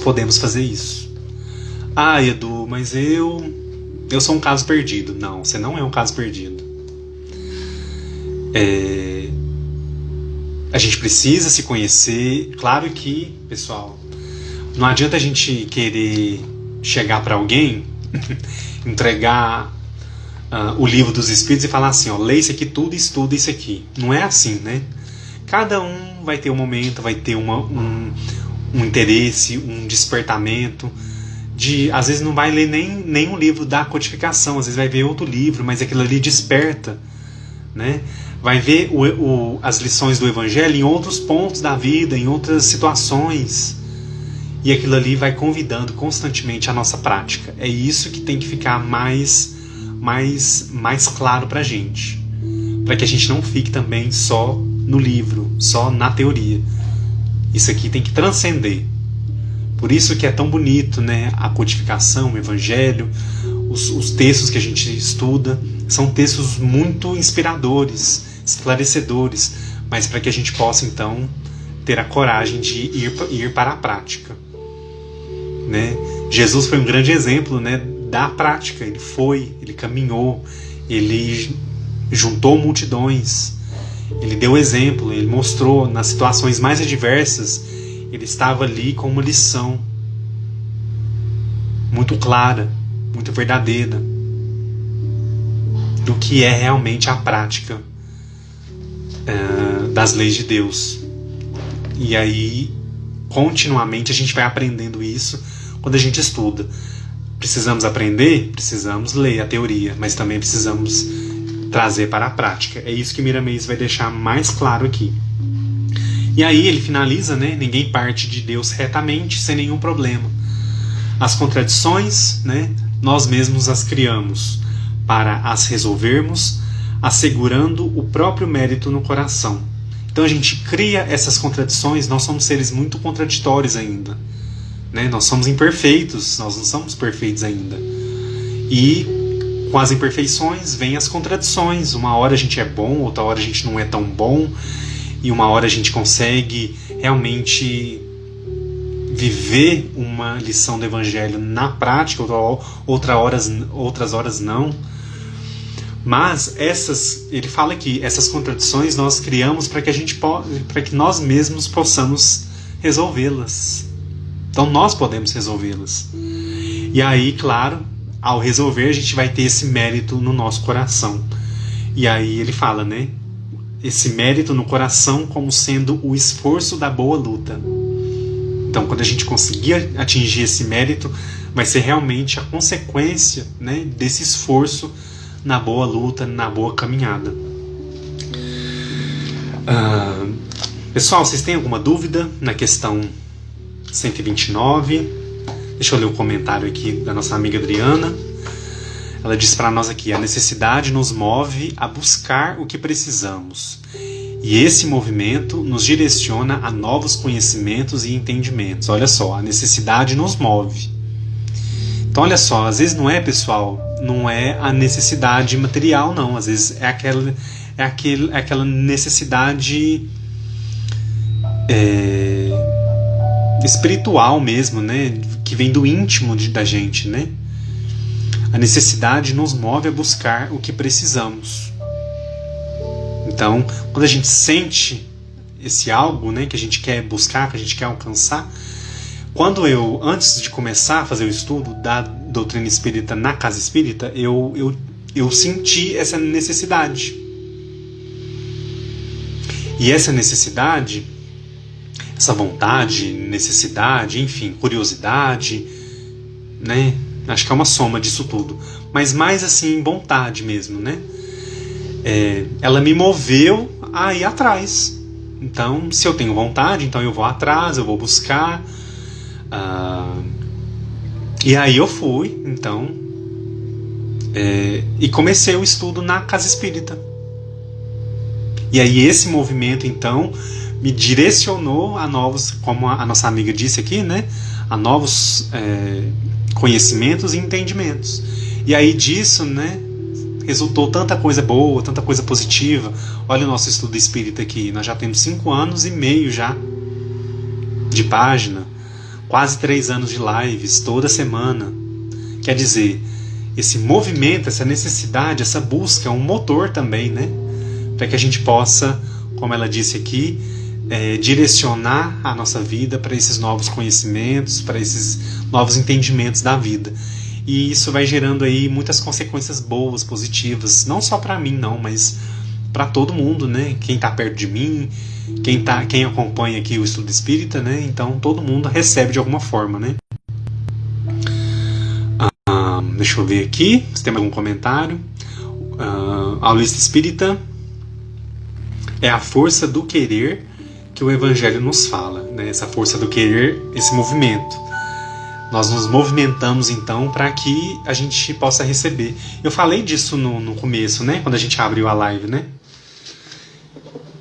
podemos fazer isso. Ah, Edu, mas eu sou um caso perdido. Não, você não é um caso perdido. A gente precisa se conhecer. Claro que, pessoal, não adianta a gente querer chegar para alguém, entregar o livro dos Espíritos e falar assim, ó, lê isso aqui tudo e estuda isso aqui. Não é assim, né? Cada um vai ter um momento, vai ter um interesse, um despertamento. Às vezes não vai ler nem um livro da codificação, às vezes vai ver outro livro, mas aquilo ali desperta, né? Vai ver as lições do Evangelho em outros pontos da vida, em outras situações, e aquilo ali vai convidando constantemente a nossa prática. É isso que tem que ficar mais claro pra gente, para que a gente não fique também só no livro, só na teoria. Isso aqui tem que transcender. Por isso que é tão bonito, né? A codificação, o Evangelho, os textos que a gente estuda, são textos muito inspiradores, esclarecedores, mas para que a gente possa, então, ter a coragem de ir para a prática. Né? Jesus foi um grande exemplo, né, da prática. Ele caminhou, ele juntou multidões, ele deu exemplo, ele mostrou nas situações mais adversas. Ele estava ali com uma lição muito clara, muito verdadeira do que é realmente a prática das leis de Deus. E aí, continuamente, a gente vai aprendendo isso quando a gente estuda. Precisamos aprender? Precisamos ler a teoria, mas também precisamos trazer para a prática. É isso que Miramês vai deixar mais claro aqui. E aí ele finaliza, né? Ninguém parte de Deus retamente, sem nenhum problema. As contradições, né? Nós mesmos as criamos para as resolvermos, assegurando o próprio mérito no coração. Então a gente cria essas contradições, nós somos seres muito contraditórios ainda. Né? Nós somos imperfeitos, nós não somos perfeitos ainda. E com as imperfeições vêm as contradições. Uma hora a gente é bom, outra hora a gente não é tão bom. E uma hora a gente consegue realmente viver uma lição do Evangelho na prática, outras horas não. Mas ele fala que essas contradições nós criamos para que nós mesmos possamos resolvê-las. Então nós podemos resolvê-las. E aí, claro, ao resolver a gente vai ter esse mérito no nosso coração. E aí ele fala, né? Esse mérito no coração como sendo o esforço da boa luta. Então, quando a gente conseguir atingir esse mérito, vai ser realmente a consequência, né, desse esforço na boa luta, na boa caminhada. Pessoal, vocês têm alguma dúvida na questão 129? Deixa eu ler o comentário aqui da nossa amiga Adriana. Ela diz para nós aqui: a necessidade nos move a buscar o que precisamos. E esse movimento nos direciona a novos conhecimentos e entendimentos. Olha só, a necessidade nos move. Então, olha só, às vezes não é, pessoal, não é a necessidade material, não. Às vezes é aquela necessidade espiritual mesmo, né? Que vem do íntimo da gente, né? A necessidade nos move a buscar o que precisamos. Então, quando a gente sente esse algo, né, que a gente quer buscar, que a gente quer alcançar, antes de começar a fazer o estudo da doutrina espírita na casa espírita, eu senti essa necessidade. E essa necessidade, essa vontade, necessidade, enfim, curiosidade, né? Acho que é uma soma disso tudo. Mas mais assim, vontade mesmo, né? Ela me moveu a ir atrás. Então, se eu tenho vontade, então eu vou atrás, eu vou buscar. E aí eu fui, então, e comecei o estudo na casa espírita. E aí esse movimento, então, me direcionou a novos, como a nossa amiga disse aqui, né? A novos conhecimentos e entendimentos. E aí disso, né, resultou tanta coisa boa, tanta coisa positiva. Olha o nosso estudo espírita aqui. Nós já temos 5 anos e meio já de página. Quase 3 anos de lives, toda semana. Quer dizer, esse movimento, essa necessidade, essa busca é um motor também, né? Para que a gente possa, como ela disse aqui, direcionar a nossa vida para esses novos conhecimentos, para esses novos entendimentos da vida. E isso vai gerando aí muitas consequências boas, positivas, não só para mim, não, mas para todo mundo, né? Quem está perto de mim, quem acompanha aqui o estudo espírita, né? Então todo mundo recebe de alguma forma, né? Deixa eu ver aqui se tem algum comentário. A lista espírita é a força do querer que o Evangelho nos fala, né? Essa força do querer, esse movimento. Nós nos movimentamos então para que a gente possa receber. Eu falei disso no começo, né? Quando a gente abriu a live, né?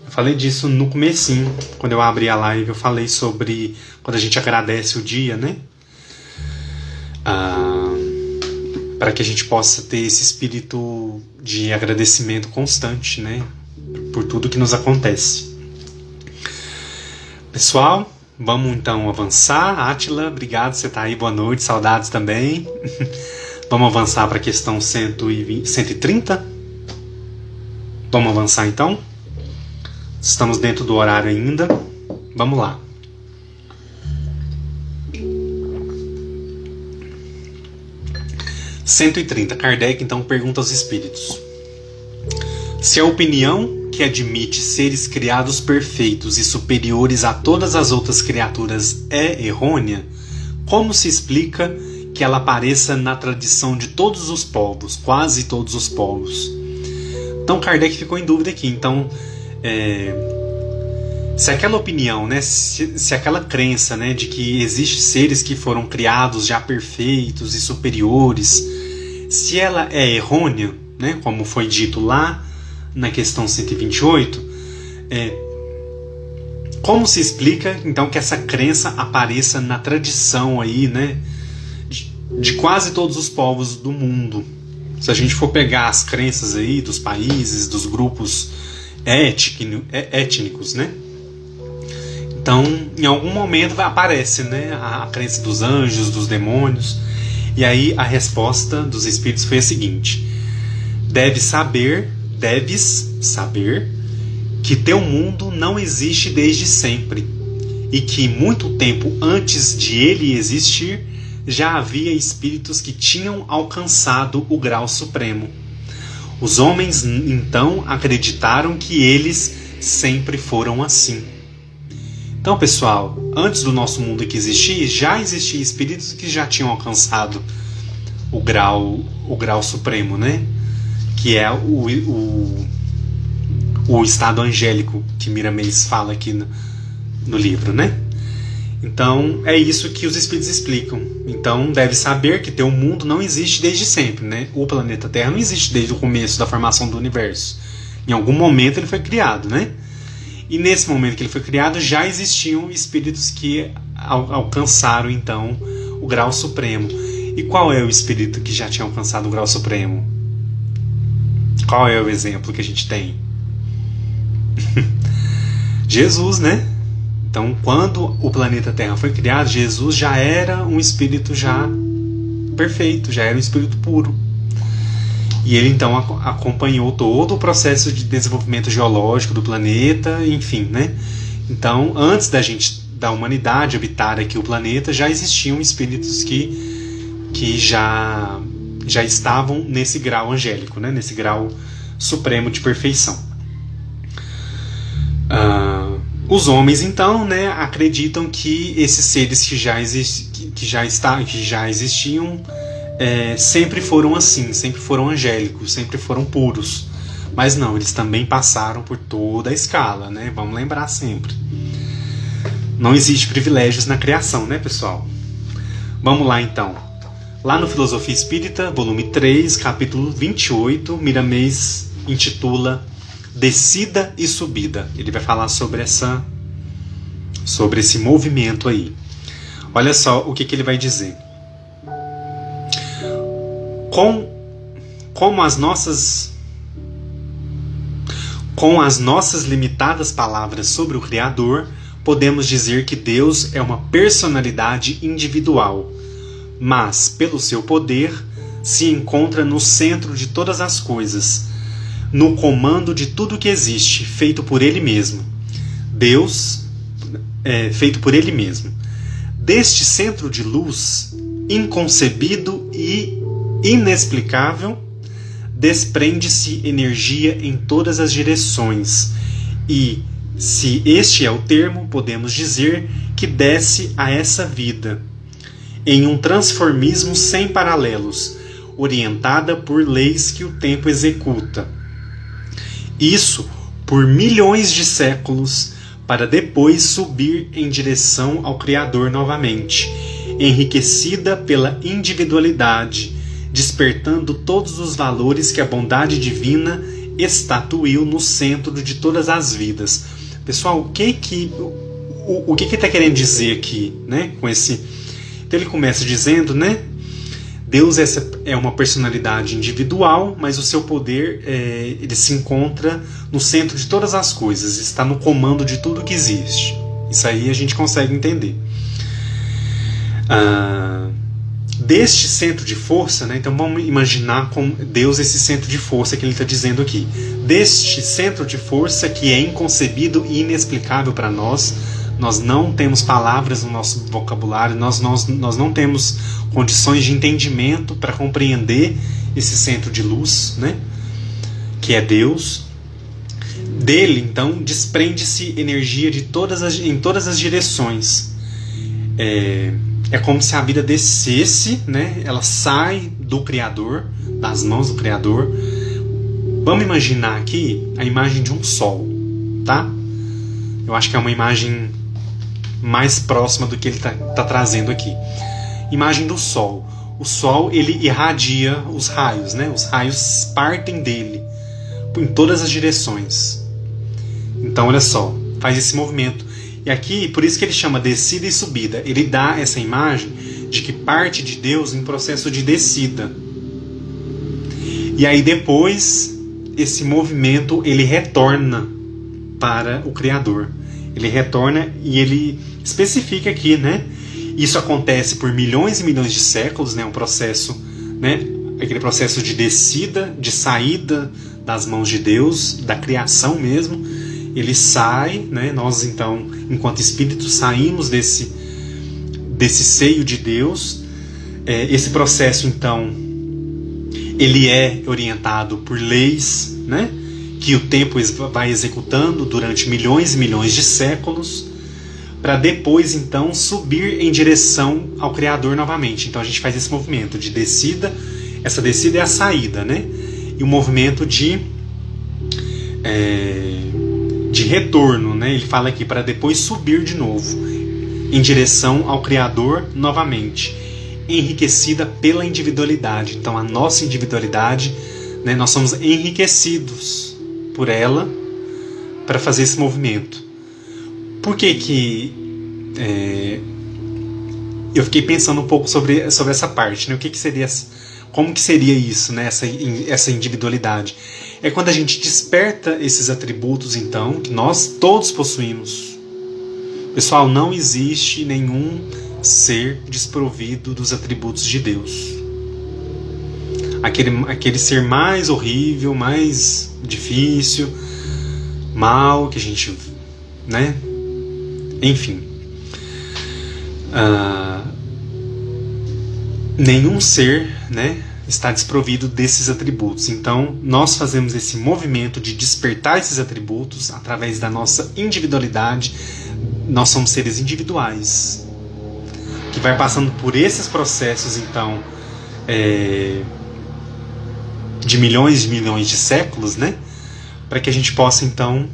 Eu falei disso no comecinho. Quando eu abri a live, eu falei sobre quando a gente agradece o dia, né? Para que a gente possa ter esse espírito de agradecimento constante, né? Por tudo que nos acontece. Pessoal, vamos então avançar. Átila, obrigado, você está aí, boa noite, saudades também. Vamos avançar para a questão 130. Vamos avançar então. Estamos dentro do horário ainda. Vamos lá. Kardec então pergunta aos espíritos: se a opinião que admite seres criados perfeitos e superiores a todas as outras criaturas é errônea, como se explica que ela apareça na tradição de todos os povos, quase todos os povos? Então Kardec ficou em dúvida aqui. Então, se aquela opinião, né, se aquela crença, né, de que existem seres que foram criados já perfeitos e superiores, se ela é errônea, né, como foi dito lá na questão 128, como se explica então que essa crença apareça na tradição aí, né, de quase todos os povos do mundo? Se a gente for pegar as crenças aí dos países, dos grupos étnicos, né? Então, em algum momento aparece, né, a crença dos anjos, dos demônios. E aí a resposta dos espíritos foi a seguinte: deves saber que teu mundo não existe desde sempre, e que muito tempo antes de ele existir, já havia espíritos que tinham alcançado o grau supremo. Os homens, então, acreditaram que eles sempre foram assim. Então, pessoal, antes do nosso mundo que existir, já existiam espíritos que já tinham alcançado o grau supremo, né? Que é o estado angélico que Miramês fala aqui no livro, né? Então, é isso que os espíritos explicam. Então, deve saber que teu mundo não existe desde sempre, né? O planeta Terra não existe desde o começo da formação do universo. Em algum momento ele foi criado, né? E nesse momento que ele foi criado, já existiam espíritos que alcançaram, então, o grau supremo. E qual é o espírito que já tinha alcançado o grau supremo? Qual é o exemplo que a gente tem? Jesus, né? Então, quando o planeta Terra foi criado, Jesus já era um espírito já perfeito, já era um espírito puro. E ele, então, acompanhou todo o processo de desenvolvimento geológico do planeta, enfim, né? Então, antes da humanidade habitar aqui o planeta, já existiam espíritos que já estavam nesse grau angélico, né? Nesse grau supremo de perfeição. Os homens, então, né, acreditam que esses seres que já existiam sempre foram assim, sempre foram angélicos, sempre foram puros. Mas não, eles também passaram por toda a escala, né? Vamos lembrar sempre. Não existe privilégios na criação, né, pessoal? Vamos lá, então. Lá no Filosofia Espírita, volume 3, capítulo 28, Miramês intitula Descida e Subida. Ele vai falar sobre esse movimento aí. Olha só o que ele vai dizer. Com as nossas limitadas palavras sobre o Criador, podemos dizer que Deus é uma personalidade individual, mas, pelo seu poder, se encontra no centro de todas as coisas, no comando de tudo que existe, feito por Ele mesmo. Deus feito por Ele mesmo. Deste centro de luz, inconcebido e inexplicável, desprende-se energia em todas as direções e, se este é o termo, podemos dizer que desce a essa vida, em um transformismo sem paralelos, orientada por leis que o tempo executa. Isso por milhões de séculos, para depois subir em direção ao Criador novamente, enriquecida pela individualidade, despertando todos os valores que a bondade divina estatuiu no centro de todas as vidas. Pessoal, o que está querendo dizer aqui, né, com esse? Então ele começa dizendo, né, Deus é uma personalidade individual, mas o seu poder ele se encontra no centro de todas as coisas, está no comando de tudo que existe. Isso aí a gente consegue entender. Deste centro de força, né, então vamos imaginar com Deus esse centro de força que ele está dizendo aqui. Deste centro de força que é inconcebido e inexplicável para nós, nós não temos palavras no nosso vocabulário, nós não temos condições de entendimento para compreender esse centro de luz, né, que é Deus. Dele, então, desprende-se energia em todas as direções. É como se a vida descesse, né, ela sai do Criador, das mãos do Criador. Vamos imaginar aqui a imagem de um sol, tá? Eu acho que é uma imagem mais próxima do que ele tá trazendo aqui. Imagem do Sol. O Sol, ele irradia os raios, né? Os raios partem dele em todas as direções. Então, olha só, faz esse movimento. E aqui, por isso que ele chama descida e subida. Ele dá essa imagem de que parte de Deus em processo de descida. E aí depois, esse movimento, ele retorna para o Criador. Ele retorna e ele especifica aqui, né? Isso acontece por milhões e milhões de séculos, né? Um processo, né? aquele processo de descida, de saída das mãos de Deus, da criação mesmo. Ele sai, né? Nós então, enquanto espíritos, saímos desse seio de Deus. Esse processo então, ele é orientado por leis, né? Que o tempo vai executando durante milhões e milhões de séculos, para depois então subir em direção ao Criador novamente. Então a gente faz esse movimento de descida. Essa descida é a saída, né? E o movimento de retorno, né? Ele fala aqui para depois subir de novo em direção ao Criador novamente, enriquecida pela individualidade. Então a nossa individualidade, né? Nós somos enriquecidos por ela para fazer esse movimento. Por que eu fiquei pensando um pouco sobre essa parte, né? O que seria, como que seria isso, né? Essa individualidade? É quando a gente desperta esses atributos, então, que nós todos possuímos. Pessoal, não existe nenhum ser desprovido dos atributos de Deus. Aquele ser mais horrível, mais difícil, mal, que a gente, né? Enfim. Nenhum ser, né, está desprovido desses atributos. Então, nós fazemos esse movimento de despertar esses atributos através da nossa individualidade. Nós somos seres individuais, que vai passando por esses processos, então, de milhões de séculos, né, para que a gente possa, então,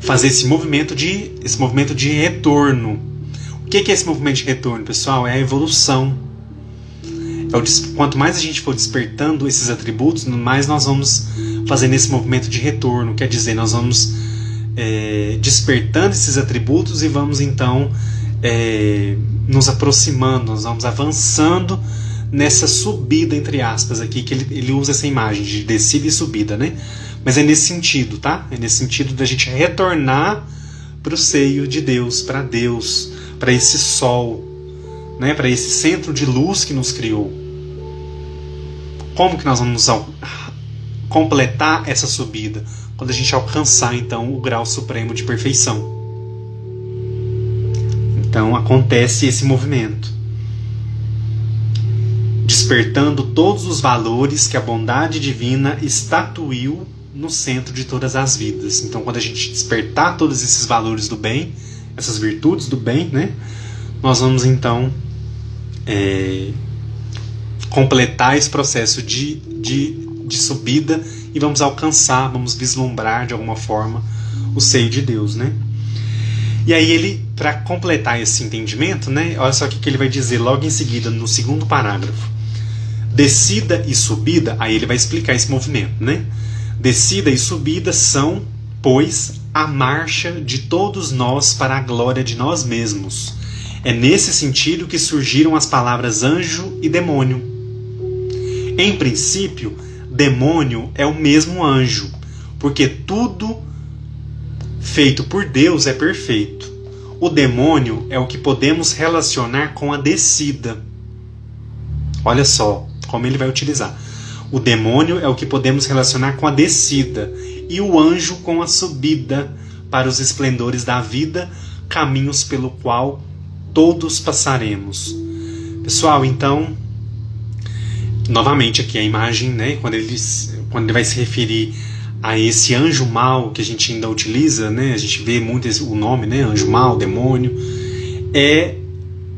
fazer esse movimento de retorno. O que é esse movimento de retorno, pessoal? É a evolução. Quanto mais a gente for despertando esses atributos, mais nós vamos fazendo esse movimento de retorno. Quer dizer, nós vamos despertando esses atributos e vamos então nos aproximando, nós vamos avançando nessa subida, entre aspas, aqui, que ele usa essa imagem de descida e subida, né? Mas é nesse sentido, tá? É nesse sentido da gente retornar para o seio de Deus, para esse sol, né? Para esse centro de luz que nos criou. Como que nós vamos completar essa subida? Quando a gente alcançar, então, o grau supremo de perfeição. Então, acontece esse movimento. Despertando todos os valores que a bondade divina estatuiu no centro de todas as vidas. Então, quando a gente despertar todos esses valores do bem, essas virtudes do bem, né, nós vamos então completar esse processo de subida e vamos alcançar, vamos vislumbrar de alguma forma o seio de Deus, né? E aí ele, para completar esse entendimento, né, olha só o que ele vai dizer logo em seguida, no segundo parágrafo. Descida e subida, aí ele vai explicar esse movimento, né? Descida e subida são, pois, a marcha de todos nós para a glória de nós mesmos. É nesse sentido que surgiram as palavras anjo e demônio. Em princípio, demônio é o mesmo anjo, porque tudo feito por Deus é perfeito. O demônio é o que podemos relacionar com a descida. Olha só como ele vai utilizar. O demônio é o que podemos relacionar com a descida e o anjo com a subida para os esplendores da vida, caminhos pelo qual todos passaremos. Pessoal, então, novamente aqui a imagem, né, quando ele vai se referir a esse anjo mau que a gente ainda utiliza, né, a gente vê muito o nome, né, anjo mau, demônio, é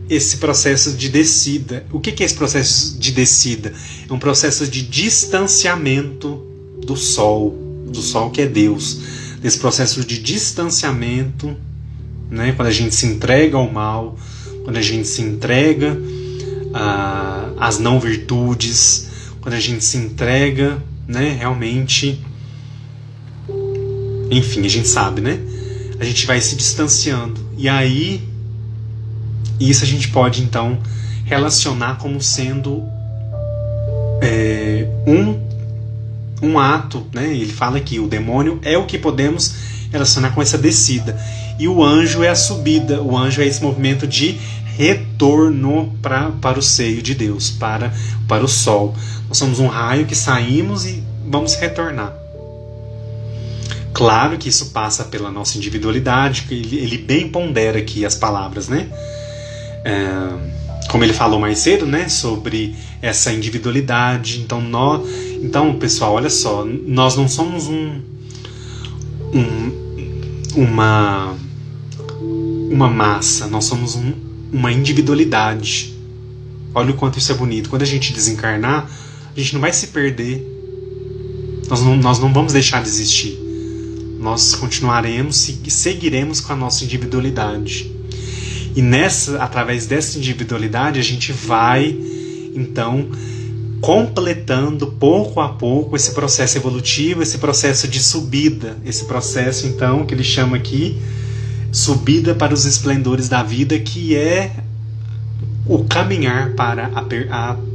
esse processo de descida. O que é esse processo de descida? É um processo de distanciamento do sol que é Deus. Nesse processo de distanciamento, né, quando a gente se entrega ao mal, quando a gente se entrega às não virtudes, quando a gente se entrega, né, realmente, enfim, a gente sabe, né? A gente vai se distanciando. E aí, isso a gente pode, então, relacionar como sendo um ato, né? Ele fala aqui, o demônio é o que podemos relacionar com essa descida. E o anjo é a subida. O anjo é esse movimento de retorno para o seio de Deus, para o sol. Nós somos um raio que saímos e vamos retornar. Claro que isso passa pela nossa individualidade, ele bem pondera aqui as palavras, né? Como ele falou mais cedo, né? Sobre essa individualidade. Então, pessoal, olha só, nós não somos uma massa, nós somos uma individualidade. Olha o quanto isso é bonito. Quando a gente desencarnar, a gente não vai se perder. Nós não vamos deixar de existir. Nós continuaremos e seguiremos com a nossa individualidade. E através dessa individualidade, a gente vai, então, completando pouco a pouco esse processo evolutivo, esse processo de subida, esse processo, então, que ele chama aqui subida para os esplendores da vida, que é o caminhar para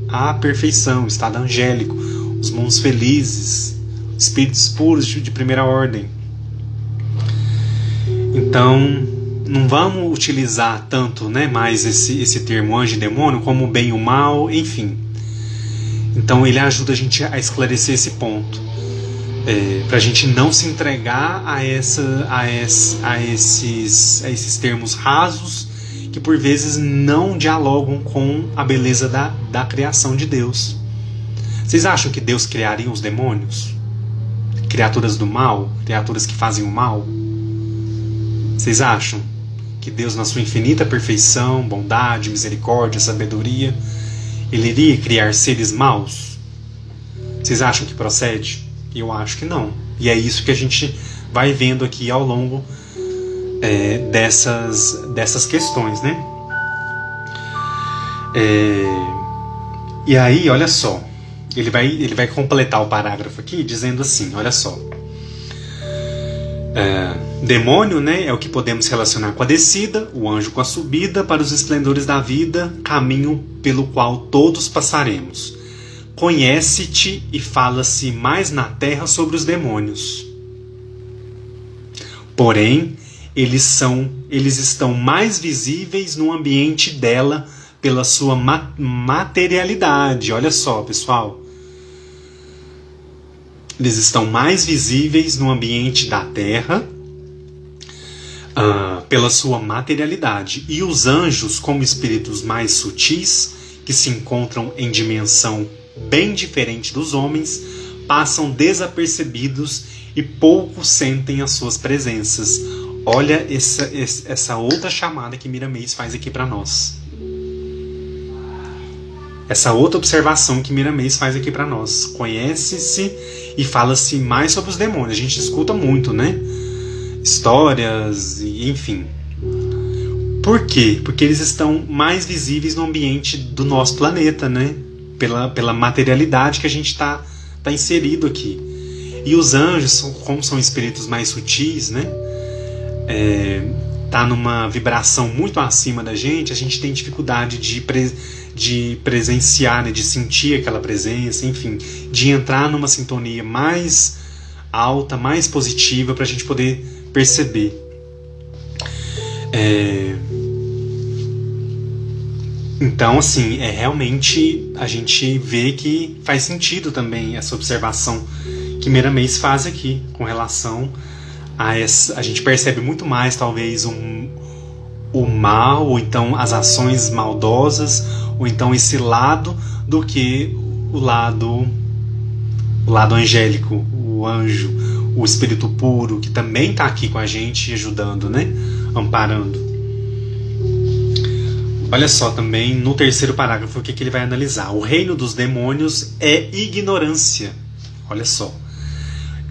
a perfeição, o estado angélico, os mundos felizes, espíritos puros de primeira ordem. Então, não vamos utilizar tanto, né, mais esse termo anjo e demônio como o bem e o mal, enfim. Então ele ajuda a gente a esclarecer esse ponto, para a gente não se entregar a esses termos rasos que por vezes não dialogam com a beleza da criação de Deus. Vocês acham que Deus criaria os demônios? Criaturas do mal? Criaturas que fazem o mal? Vocês acham que Deus, na sua infinita perfeição, bondade, misericórdia, sabedoria, ele iria criar seres maus? Vocês acham que procede? Eu acho que não. E é isso que a gente vai vendo aqui ao longo dessas questões, né? E aí, olha só, ele vai completar o parágrafo aqui dizendo assim, olha só. Demônio, né, é o que podemos relacionar com a descida, o anjo com a subida para os esplendores da vida, caminho pelo qual todos passaremos. Conhece-te e fala-se mais na terra sobre os demônios. Porém, eles estão mais visíveis no ambiente dela pela sua materialidade. Olha só, pessoal. Eles estão mais visíveis no ambiente da terra pela sua materialidade. E os anjos, como espíritos mais sutis, que se encontram em dimensão bem diferente dos homens, passam desapercebidos e pouco sentem as suas presenças. Olha essa outra chamada que Miramês faz aqui para nós. Essa outra observação que Miramês faz aqui para nós. Conhece-se e fala-se mais sobre os demônios. A gente escuta muito, né? Histórias, enfim. Por quê? Porque eles estão mais visíveis no ambiente do nosso planeta, né? Pela materialidade que a gente está inserido aqui. E os anjos, como são espíritos mais sutis, né? Tá numa vibração muito acima da gente, a gente tem dificuldade de presenciar, né? De sentir aquela presença, enfim, de entrar numa sintonia mais alta, mais positiva, para a gente poder perceber. Então, assim, realmente a gente vê que faz sentido também essa observação que Miramês faz aqui com relação a essa. A gente percebe muito mais, talvez, o mal, ou então as ações maldosas, ou então esse lado, do que o lado angélico, o anjo, o espírito puro, que também está aqui com a gente, ajudando, né? Amparando. Olha só também no terceiro parágrafo o que ele vai analisar. O reino dos demônios é ignorância. Olha só.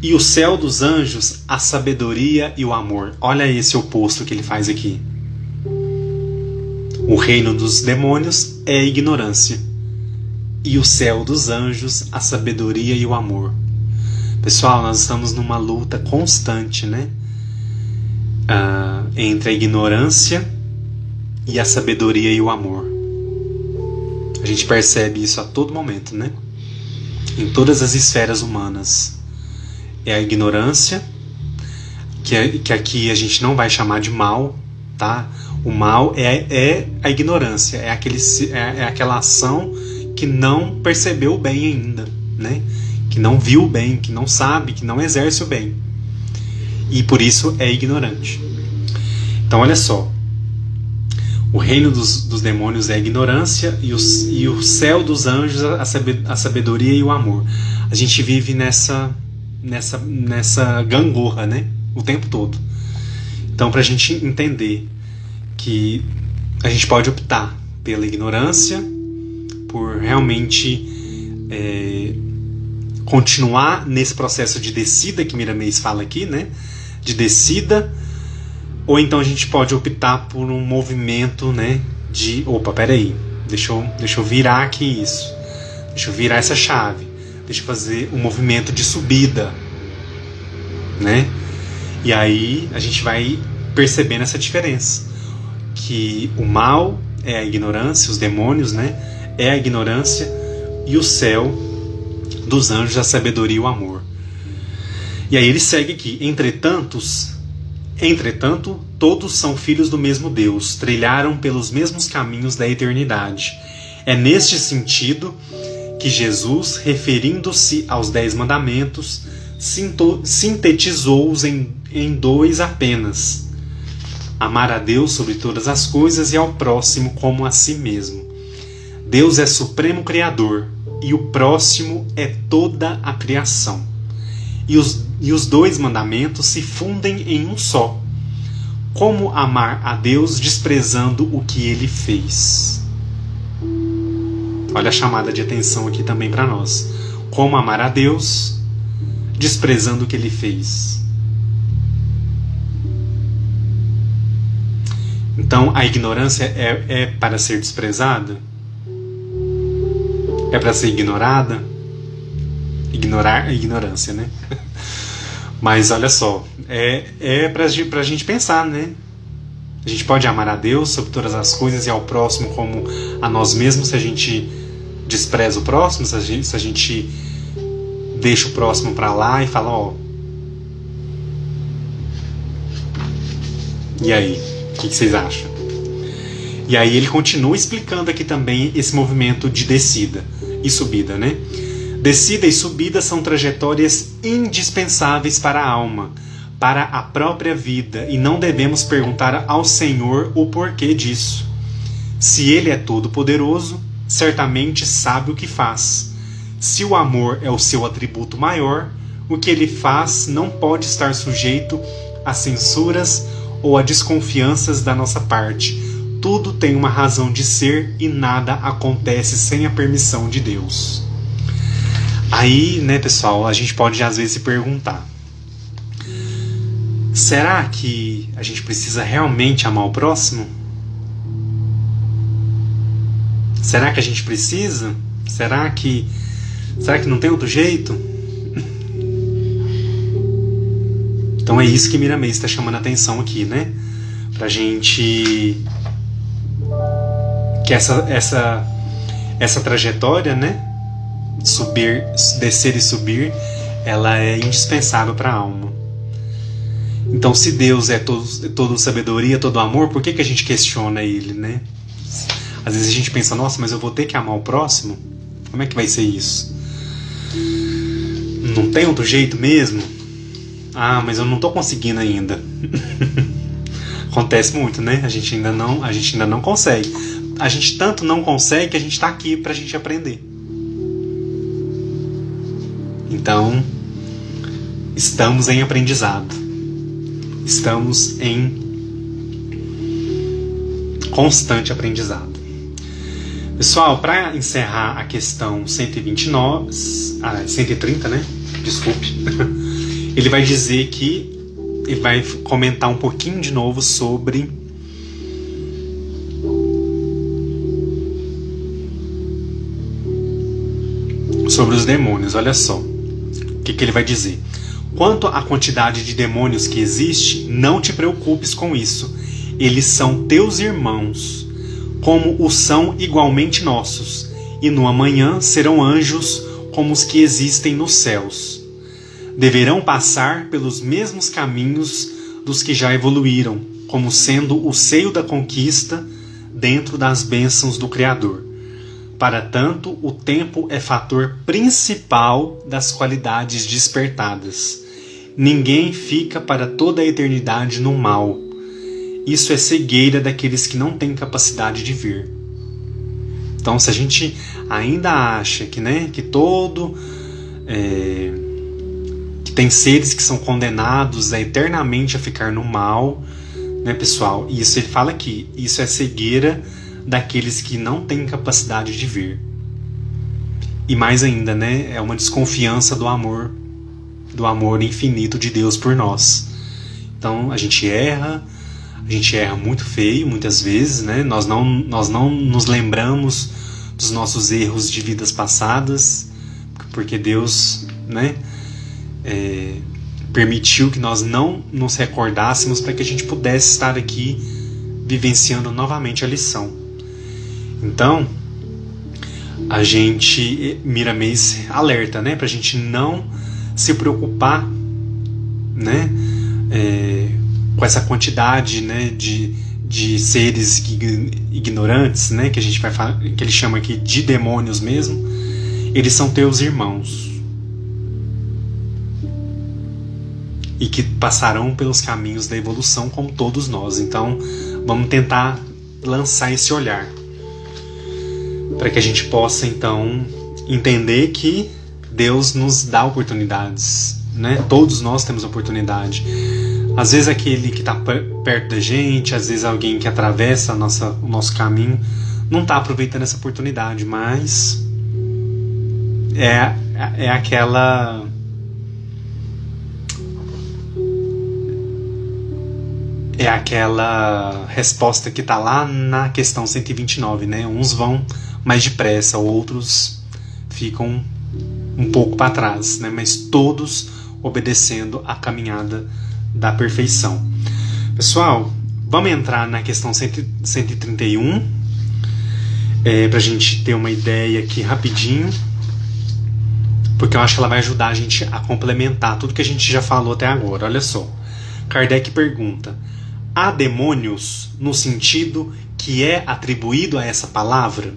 E o céu dos anjos, a sabedoria e o amor. Olha esse oposto que ele faz aqui. O reino dos demônios é ignorância. E o céu dos anjos, a sabedoria e o amor. Pessoal, nós estamos numa luta constante, né? Entre a ignorância e a sabedoria e o amor. A gente percebe isso a todo momento, né? Em todas as esferas humanas. É a ignorância, que aqui a gente não vai chamar de mal, tá? O mal é a ignorância, é aquela ação que não percebeu o bem ainda, né? Que não viu o bem, que não sabe, que não exerce o bem. E por isso é ignorante. Então olha só, o reino dos demônios é a ignorância e o céu dos anjos a sabedoria e o amor. A gente vive nessa gangorra, né? O tempo todo. Então, para a gente entender que a gente pode optar pela ignorância, por realmente continuar nesse processo de descida que Miramês fala aqui, né? De descida, ou então a gente pode optar por um movimento, né? De, opa, peraí, deixa eu virar aqui isso, deixa eu virar essa chave, deixa eu fazer um movimento de subida, né? E aí a gente vai percebendo essa diferença, que o mal é a ignorância, os demônios, né, é a ignorância, e o céu dos anjos a sabedoria e o amor. E aí ele segue aqui: entretanto, todos são filhos do mesmo Deus, trilharam pelos mesmos caminhos da eternidade. É neste sentido que Jesus, referindo-se aos 10 mandamentos, sintetizou-os em 2 apenas: amar a Deus sobre todas as coisas e ao próximo como a si mesmo. Deus é supremo Criador e o próximo é toda a criação. E os 2 mandamentos se fundem em um só. Como amar a Deus desprezando o que Ele fez? Olha a chamada de atenção aqui também para nós. Como amar a Deus desprezando o que Ele fez? Então, a ignorância é para ser desprezada? É para ser ignorada? Ignorar a ignorância, né? Mas olha só, é pra gente pensar, né? A gente pode amar a Deus sobre todas as coisas e ao próximo como a nós mesmos, se a gente despreza o próximo, se a gente deixa o próximo para lá e fala, ó, e aí, o que vocês acham? E aí ele continua explicando aqui também esse movimento de descida e subida, né? Descida e subida são trajetórias indispensáveis para a alma, para a própria vida, e não devemos perguntar ao Senhor o porquê disso. Se Ele é todo-poderoso, certamente sabe o que faz. Se o amor é o seu atributo maior, o que Ele faz não pode estar sujeito a censuras ou a desconfianças da nossa parte. Tudo tem uma razão de ser e nada acontece sem a permissão de Deus. Aí, né, pessoal, a gente pode às vezes se perguntar: será que a gente precisa realmente amar o próximo? Será que a gente precisa? Será que não tem outro jeito? Então é isso que Miramês está chamando a atenção aqui, né? Pra gente... que essa trajetória, né? Subir, descer e subir, ela é indispensável para a alma. Então, se Deus é todo sabedoria, todo amor, por que a gente questiona Ele, né? Às vezes a gente pensa, nossa, mas eu vou ter que amar o próximo? Como é que vai ser isso? Não tem outro jeito mesmo? Ah, mas eu não estou conseguindo ainda. Acontece muito, né? A gente ainda não consegue. A gente tanto não consegue que a gente está aqui para a gente aprender. Então, estamos em aprendizado. Estamos em constante aprendizado. Pessoal, para encerrar a questão 130, né? Desculpe. Ele vai dizer que ele vai comentar um pouquinho de novo sobre os demônios. Olha só o que ele vai dizer. Quanto à quantidade de demônios que existe, não te preocupes com isso. Eles são teus irmãos, como os são igualmente nossos, e no amanhã serão anjos como os que existem nos céus. Deverão passar pelos mesmos caminhos dos que já evoluíram, como sendo o seio da conquista dentro das bênçãos do Criador. Para tanto, o tempo é fator principal das qualidades despertadas. Ninguém fica para toda a eternidade no mal. Isso é cegueira daqueles que não têm capacidade de ver. Então, se a gente ainda acha que, que que tem seres que são condenados eternamente a ficar no mal, pessoal, isso ele fala aqui, isso é cegueira daqueles que não têm capacidade de ver. E mais ainda, é uma desconfiança do amor infinito de Deus por nós. Então a gente erra muito feio muitas vezes, nós não nos lembramos dos nossos erros de vidas passadas, porque Deus permitiu que nós não nos recordássemos para que a gente pudesse estar aqui vivenciando novamente a lição. Então, a gente, Miramês alerta, para a gente não se preocupar, com essa quantidade, de seres ignorantes, que a gente vai falar, que ele chama aqui de demônios mesmo. Eles são teus irmãos e que passarão pelos caminhos da evolução como todos nós. Então, vamos tentar lançar esse olhar para que a gente possa, então, entender que Deus nos dá oportunidades, Todos nós temos oportunidade. Às vezes aquele que está perto da gente, às vezes alguém que atravessa o nosso caminho, não está aproveitando essa oportunidade, mas é aquela... É aquela resposta que está lá na questão 129, Uns vão mais depressa, outros ficam um pouco para trás, Mas todos obedecendo a caminhada da perfeição. Pessoal, vamos entrar na questão 131, para a gente ter uma ideia aqui rapidinho, porque eu acho que ela vai ajudar a gente a complementar tudo que a gente já falou até agora. Olha só, Kardec pergunta: há demônios no sentido que é atribuído a essa palavra?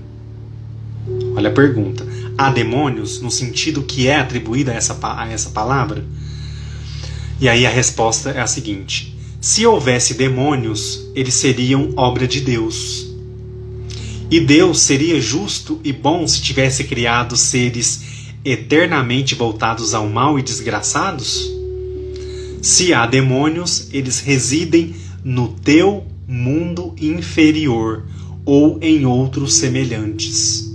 Olha a pergunta. Há demônios no sentido que é atribuído a essa palavra? E aí a resposta é a seguinte: se houvesse demônios, eles seriam obra de Deus. E Deus seria justo e bom se tivesse criado seres eternamente voltados ao mal e desgraçados? Se há demônios, eles residem no teu mundo inferior ou em outros semelhantes.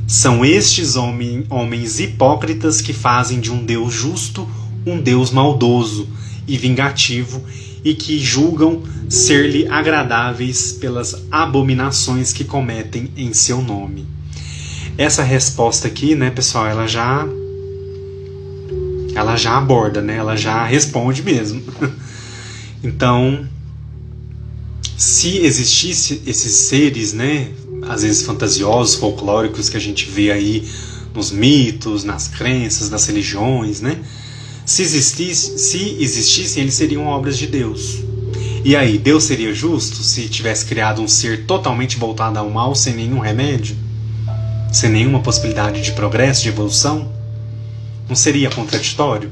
São estes homens hipócritas que fazem de um Deus justo um Deus maldoso e vingativo e que julgam ser-lhe agradáveis pelas abominações que cometem em seu nome. Essa resposta aqui, pessoal, ela já aborda, ela já responde mesmo. Então, se existisse esses seres, às vezes fantasiosos, folclóricos, que a gente vê aí nos mitos, nas crenças, nas religiões, se existissem, eles seriam obras de Deus. E aí, Deus seria justo se tivesse criado um ser totalmente voltado ao mal, sem nenhum remédio? Sem nenhuma possibilidade de progresso, de evolução? Não seria contraditório?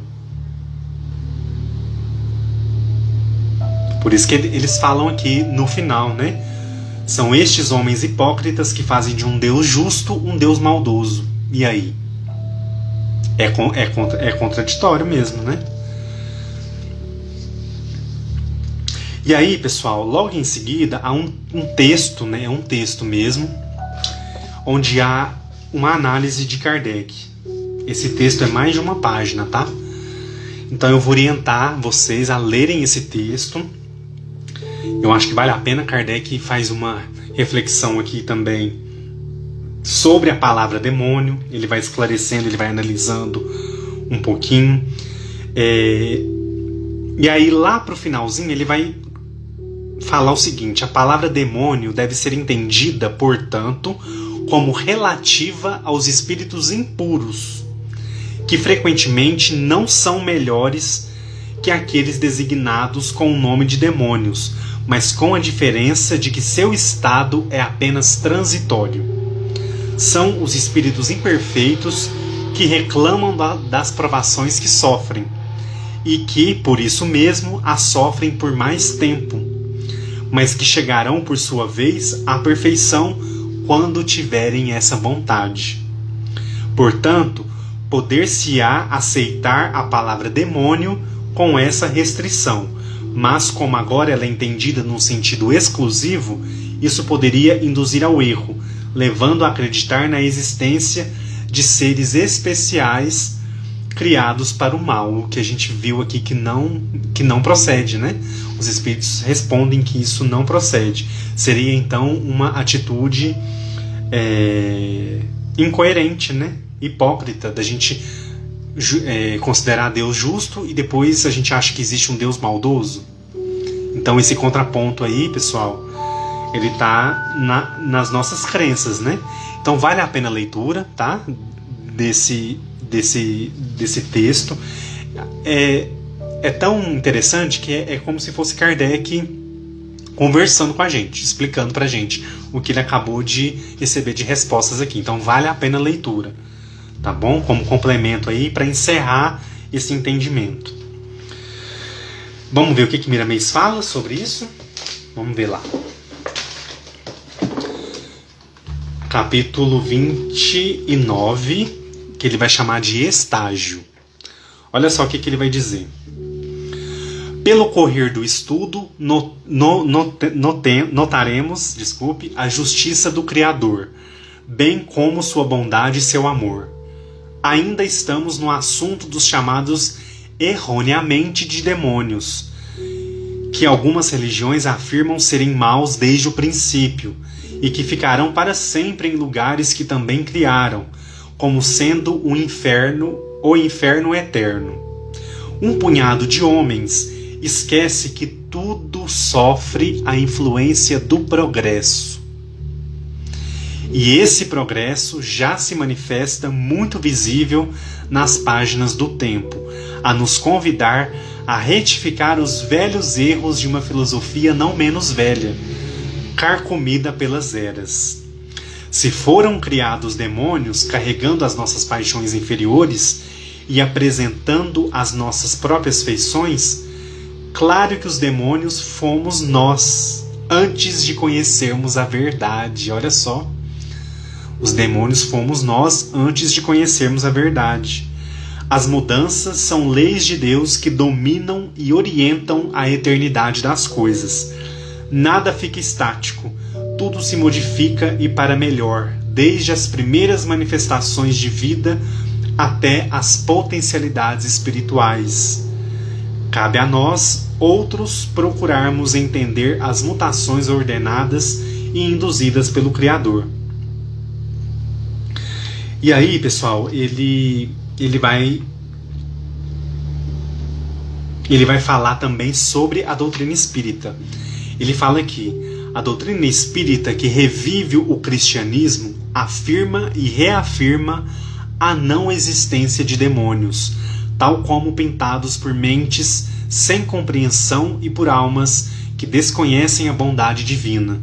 Por isso que eles falam aqui no final, São estes homens hipócritas que fazem de um Deus justo um Deus maldoso. E aí? É contraditório mesmo, E aí, pessoal, logo em seguida há um texto, é um texto mesmo, onde há uma análise de Kardec. Esse texto é mais de uma página, tá? Então eu vou orientar vocês a lerem esse texto. Eu acho que vale a pena. Kardec faz uma reflexão aqui também sobre a palavra demônio. Ele vai esclarecendo, ele vai analisando um pouquinho. E aí lá pro finalzinho ele vai falar o seguinte: a palavra demônio deve ser entendida, portanto, como relativa aos espíritos impuros, que frequentemente não são melhores que aqueles designados com o nome de demônios, mas com a diferença de que seu estado é apenas transitório. São os espíritos imperfeitos que reclamam das provações que sofrem, e que, por isso mesmo, as sofrem por mais tempo, mas que chegarão, por sua vez, à perfeição quando tiverem essa vontade. Portanto, poder-se-á aceitar a palavra demônio com essa restrição, mas como agora ela é entendida num sentido exclusivo, isso poderia induzir ao erro, levando a acreditar na existência de seres especiais criados para o mal, o que a gente viu aqui que não procede, né? Os espíritos respondem que isso não procede. Seria então uma atitude incoerente, né? Hipócrita, da gente considerar Deus justo e depois a gente acha que existe um Deus maldoso. Então esse contraponto aí, pessoal, ele está nas nossas crenças, né? Então vale a pena a leitura, tá? Desse texto. É tão interessante que é como se fosse Kardec conversando com a gente, explicando pra gente o que ele acabou de receber de respostas aqui. Então vale a pena a leitura, tá bom? Como complemento aí para encerrar esse entendimento. Vamos ver o que Miramês fala sobre isso? Vamos ver lá. Capítulo 29, que ele vai chamar de estágio. Olha só o que ele vai dizer. Pelo correr do estudo, notaremos, a justiça do Criador, bem como sua bondade e seu amor. Ainda estamos no assunto dos chamados erroneamente de demônios, que algumas religiões afirmam serem maus desde o princípio, e que ficarão para sempre em lugares que também criaram, como sendo o inferno eterno. Um punhado de homens esquece que tudo sofre a influência do progresso. E esse progresso já se manifesta muito visível nas páginas do tempo, a nos convidar a retificar os velhos erros de uma filosofia não menos velha, carcomida pelas eras. Se foram criados demônios carregando as nossas paixões inferiores e apresentando as nossas próprias feições, claro que os demônios fomos nós, antes de conhecermos a verdade. Olha só. Os demônios fomos nós antes de conhecermos a verdade. As mudanças são leis de Deus que dominam e orientam a eternidade das coisas. Nada fica estático, tudo se modifica e para melhor, desde as primeiras manifestações de vida até as potencialidades espirituais. Cabe a nós, outros, procurarmos entender as mutações ordenadas e induzidas pelo Criador. E aí, pessoal, ele vai falar também sobre a doutrina espírita. Ele fala que a doutrina espírita que revive o cristianismo afirma e reafirma a não existência de demônios, tal como pintados por mentes sem compreensão e por almas que desconhecem a bondade divina.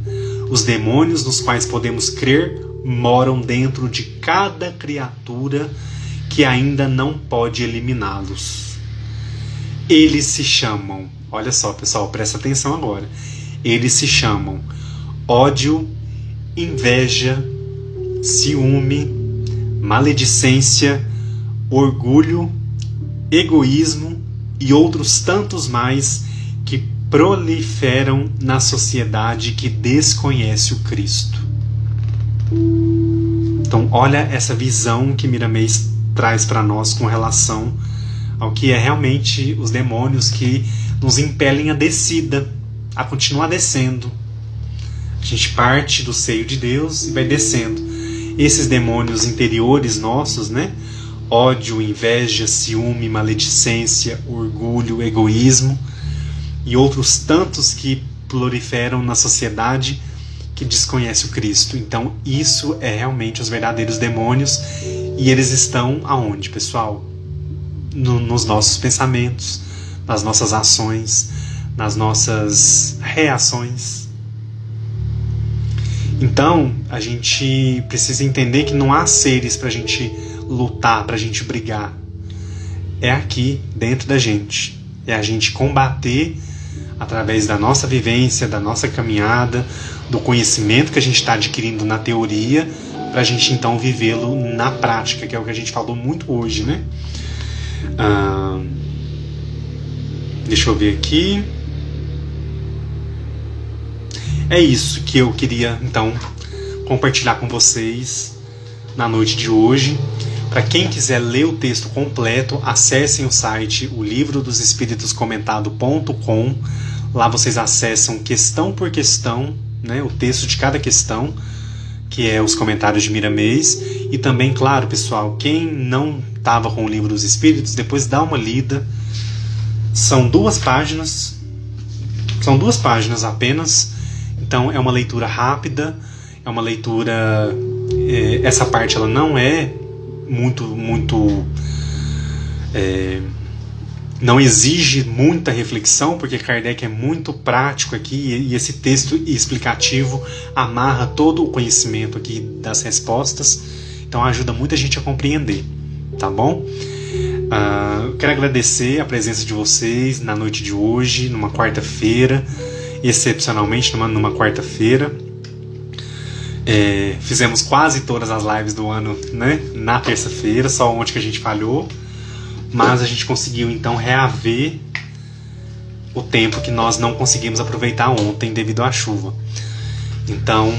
Os demônios nos quais podemos crer moram dentro de cada criatura que ainda não pode eliminá-los. Eles se chamam, olha só, pessoal, presta atenção agora. Eles se chamam ódio, inveja, ciúme, maledicência, orgulho, egoísmo e outros tantos mais que proliferam na sociedade que desconhece o Cristo. Então, olha essa visão que Miramês traz para nós com relação ao que é realmente os demônios que nos impelem a descida, a continuar descendo. A gente parte do seio de Deus e vai descendo. Esses demônios interiores nossos, né? Ódio, inveja, ciúme, maledicência, orgulho, egoísmo e outros tantos que proliferam na sociedade que desconhece o Cristo. Então isso é realmente os verdadeiros demônios, e eles estão aonde, pessoal? Nos nossos pensamentos, nas nossas ações, nas nossas reações. Então, a gente precisa entender que não há seres para a gente lutar, para a gente brigar. É aqui, dentro da gente. É a gente combater através da nossa vivência, da nossa caminhada, do conhecimento que a gente está adquirindo na teoria, para a gente então vivê-lo na prática, que é o que a gente falou muito hoje, né? Deixa eu ver aqui. É isso que eu queria então compartilhar com vocês na noite de hoje. Para quem quiser ler o texto completo, acessem o site o livro dos espíritos comentado.com. Lá vocês acessam questão por questão, né, o texto de cada questão, que é os comentários de Miramês. E também, claro, pessoal, quem não estava com o livro dos espíritos, depois dá uma lida. São 2 páginas apenas. Então é uma leitura rápida, é uma leitura... essa parte ela não é muito não exige muita reflexão, porque Kardec é muito prático aqui, e esse texto explicativo amarra todo o conhecimento aqui das respostas, então ajuda muita gente a compreender, tá bom? Quero agradecer a presença de vocês na noite de hoje, numa quarta-feira, excepcionalmente numa quarta-feira. Fizemos quase todas as lives do ano, né, na terça-feira, só ontem que a gente falhou, mas a gente conseguiu então reaver o tempo que nós não conseguimos aproveitar ontem devido à chuva. Então,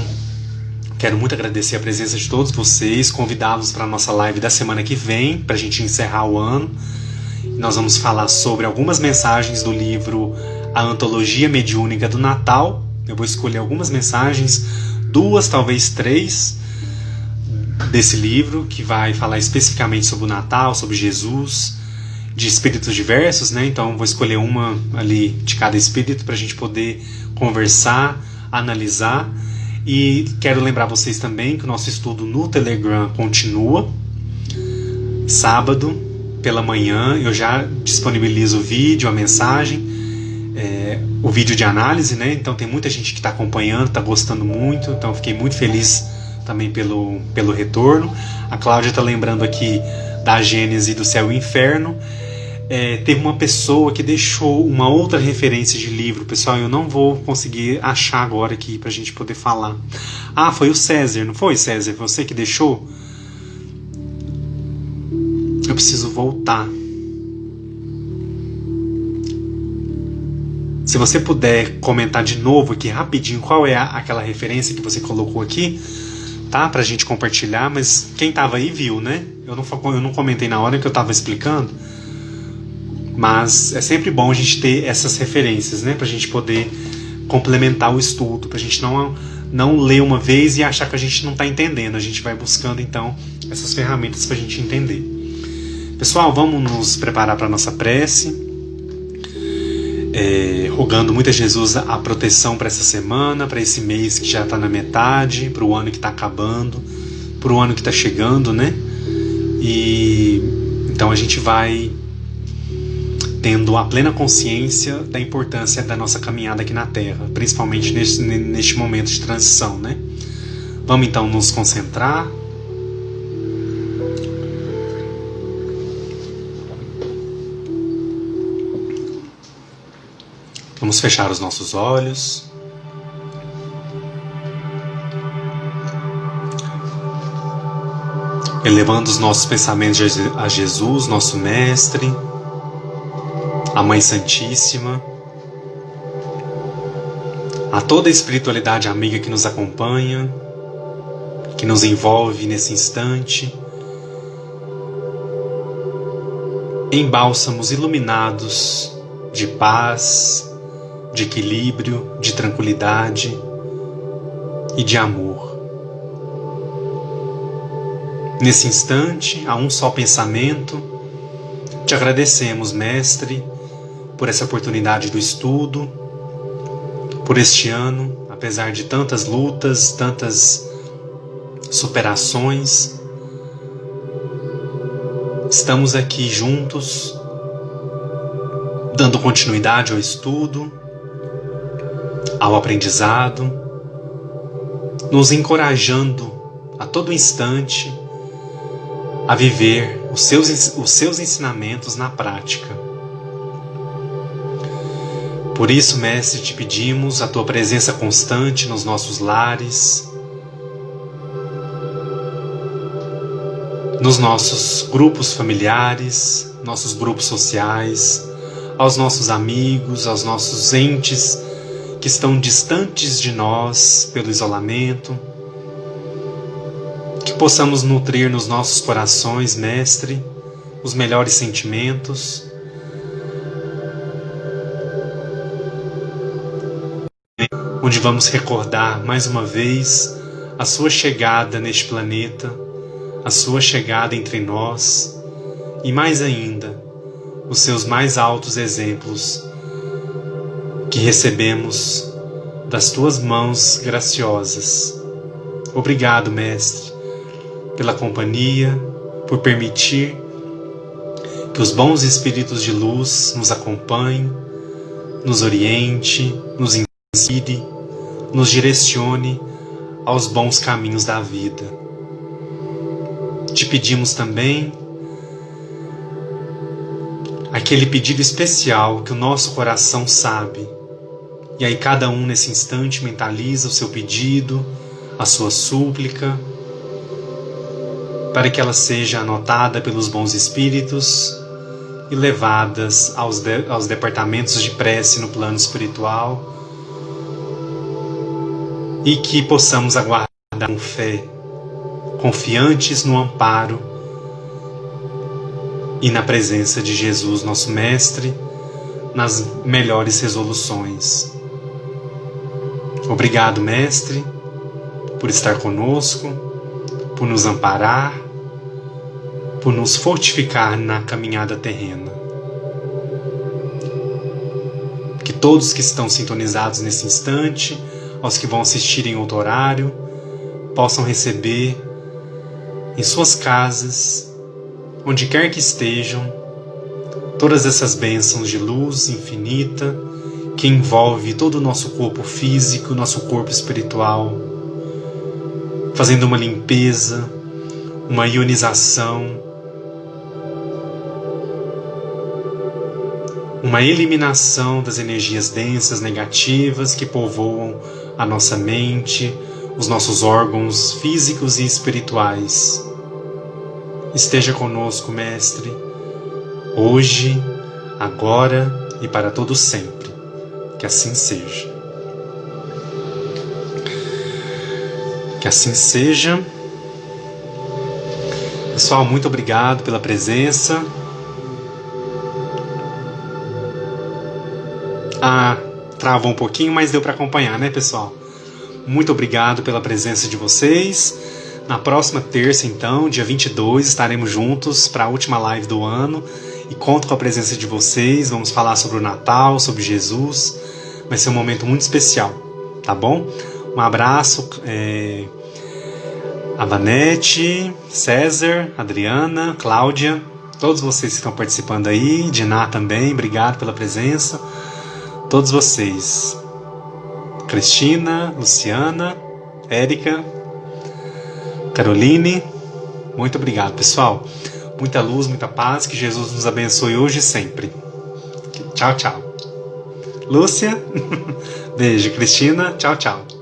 quero muito agradecer a presença de todos vocês, convidá-los para a nossa live da semana que vem, para a gente encerrar o ano. Nós vamos falar sobre algumas mensagens do livro A Antologia Mediúnica do Natal. Eu vou escolher algumas mensagens, 2, talvez 3, desse livro, que vai falar especificamente sobre o Natal, sobre Jesus, de espíritos diversos, né? Então vou escolher uma ali de cada espírito para a gente poder conversar, analisar. E quero lembrar vocês também que o nosso estudo no Telegram continua. Sábado pela manhã eu já disponibilizo o vídeo, a mensagem, o vídeo de análise, né? Então tem muita gente que está acompanhando, está gostando muito, então fiquei muito feliz também pelo retorno. A Cláudia está lembrando aqui da Gênese do Céu e Inferno. Teve uma pessoa que deixou uma outra referência de livro, pessoal, eu não vou conseguir achar agora aqui pra gente poder falar. Foi o César, não foi, César? Você que deixou? Eu preciso voltar. Se você puder comentar de novo aqui rapidinho qual é aquela referência que você colocou aqui, tá? Pra gente compartilhar, mas quem tava aí viu, né? Eu não comentei na hora que eu tava explicando, mas é sempre bom a gente ter essas referências, né? Pra gente poder complementar o estudo, pra gente não ler uma vez e achar que a gente não tá entendendo. A gente vai buscando, então, essas ferramentas pra gente entender. Pessoal, vamos nos preparar para a nossa prece, rogando muito a Jesus a proteção para essa semana, para esse mês que já está na metade, para o ano que está acabando, para o ano que está chegando, né? E então a gente vai tendo a plena consciência da importância da nossa caminhada aqui na Terra, principalmente neste momento de transição, né? Vamos então nos concentrar. Vamos fechar os nossos olhos. Elevando os nossos pensamentos a Jesus, nosso Mestre, a Mãe Santíssima, a toda a espiritualidade amiga que nos acompanha, que nos envolve nesse instante, em bálsamos iluminados de paz, de equilíbrio, de tranquilidade e de amor. Nesse instante, a um só pensamento, te agradecemos, Mestre, por essa oportunidade do estudo, por este ano, apesar de tantas lutas, tantas superações, estamos aqui juntos dando continuidade ao estudo, ao aprendizado, nos encorajando a todo instante a viver os seus ensinamentos na prática. Por isso, Mestre, te pedimos a tua presença constante nos nossos lares, nos nossos grupos familiares, nossos grupos sociais, aos nossos amigos, aos nossos entes que estão distantes de nós pelo isolamento, que possamos nutrir nos nossos corações, Mestre, os melhores sentimentos, onde vamos recordar mais uma vez a sua chegada neste planeta, a sua chegada entre nós e mais ainda, os seus mais altos exemplos que recebemos das tuas mãos graciosas. Obrigado, Mestre, pela companhia, por permitir que os bons espíritos de luz nos acompanhem, nos oriente, nos inspire, nos direcione aos bons caminhos da vida. Te pedimos também aquele pedido especial que o nosso coração sabe. E aí cada um nesse instante mentaliza o seu pedido, a sua súplica, para que ela seja anotada pelos bons espíritos e levadas aos departamentos de prece no plano espiritual, e que possamos aguardar com fé, confiantes no amparo e na presença de Jesus, nosso Mestre, nas melhores resoluções. Obrigado, Mestre, por estar conosco, por nos amparar, por nos fortificar na caminhada terrena. Que todos que estão sintonizados nesse instante, aos que vão assistir em outro horário, possam receber em suas casas, onde quer que estejam, todas essas bênçãos de luz infinita que envolve todo o nosso corpo físico, nosso corpo espiritual, fazendo uma limpeza, uma ionização, uma eliminação das energias densas negativas que povoam a nossa mente, os nossos órgãos físicos e espirituais. Esteja conosco, Mestre, hoje, agora e para todo sempre. Que assim seja. Que assim seja. Pessoal, muito obrigado pela presença. Travou um pouquinho, mas deu para acompanhar, né, pessoal? Muito obrigado pela presença de vocês. Na próxima terça, então, dia 22, estaremos juntos para a última live do ano e conto com a presença de vocês. Vamos falar sobre o Natal, sobre Jesus. Vai ser um momento muito especial, tá bom? Um abraço a Vanete, César, Adriana, Cláudia, todos vocês que estão participando aí, Diná também, obrigado pela presença. Todos vocês, Cristina, Luciana, Érica, Caroline, muito obrigado, pessoal. Muita luz, muita paz, que Jesus nos abençoe hoje e sempre. Tchau, tchau. Lúcia, beijo. Cristina, tchau, tchau.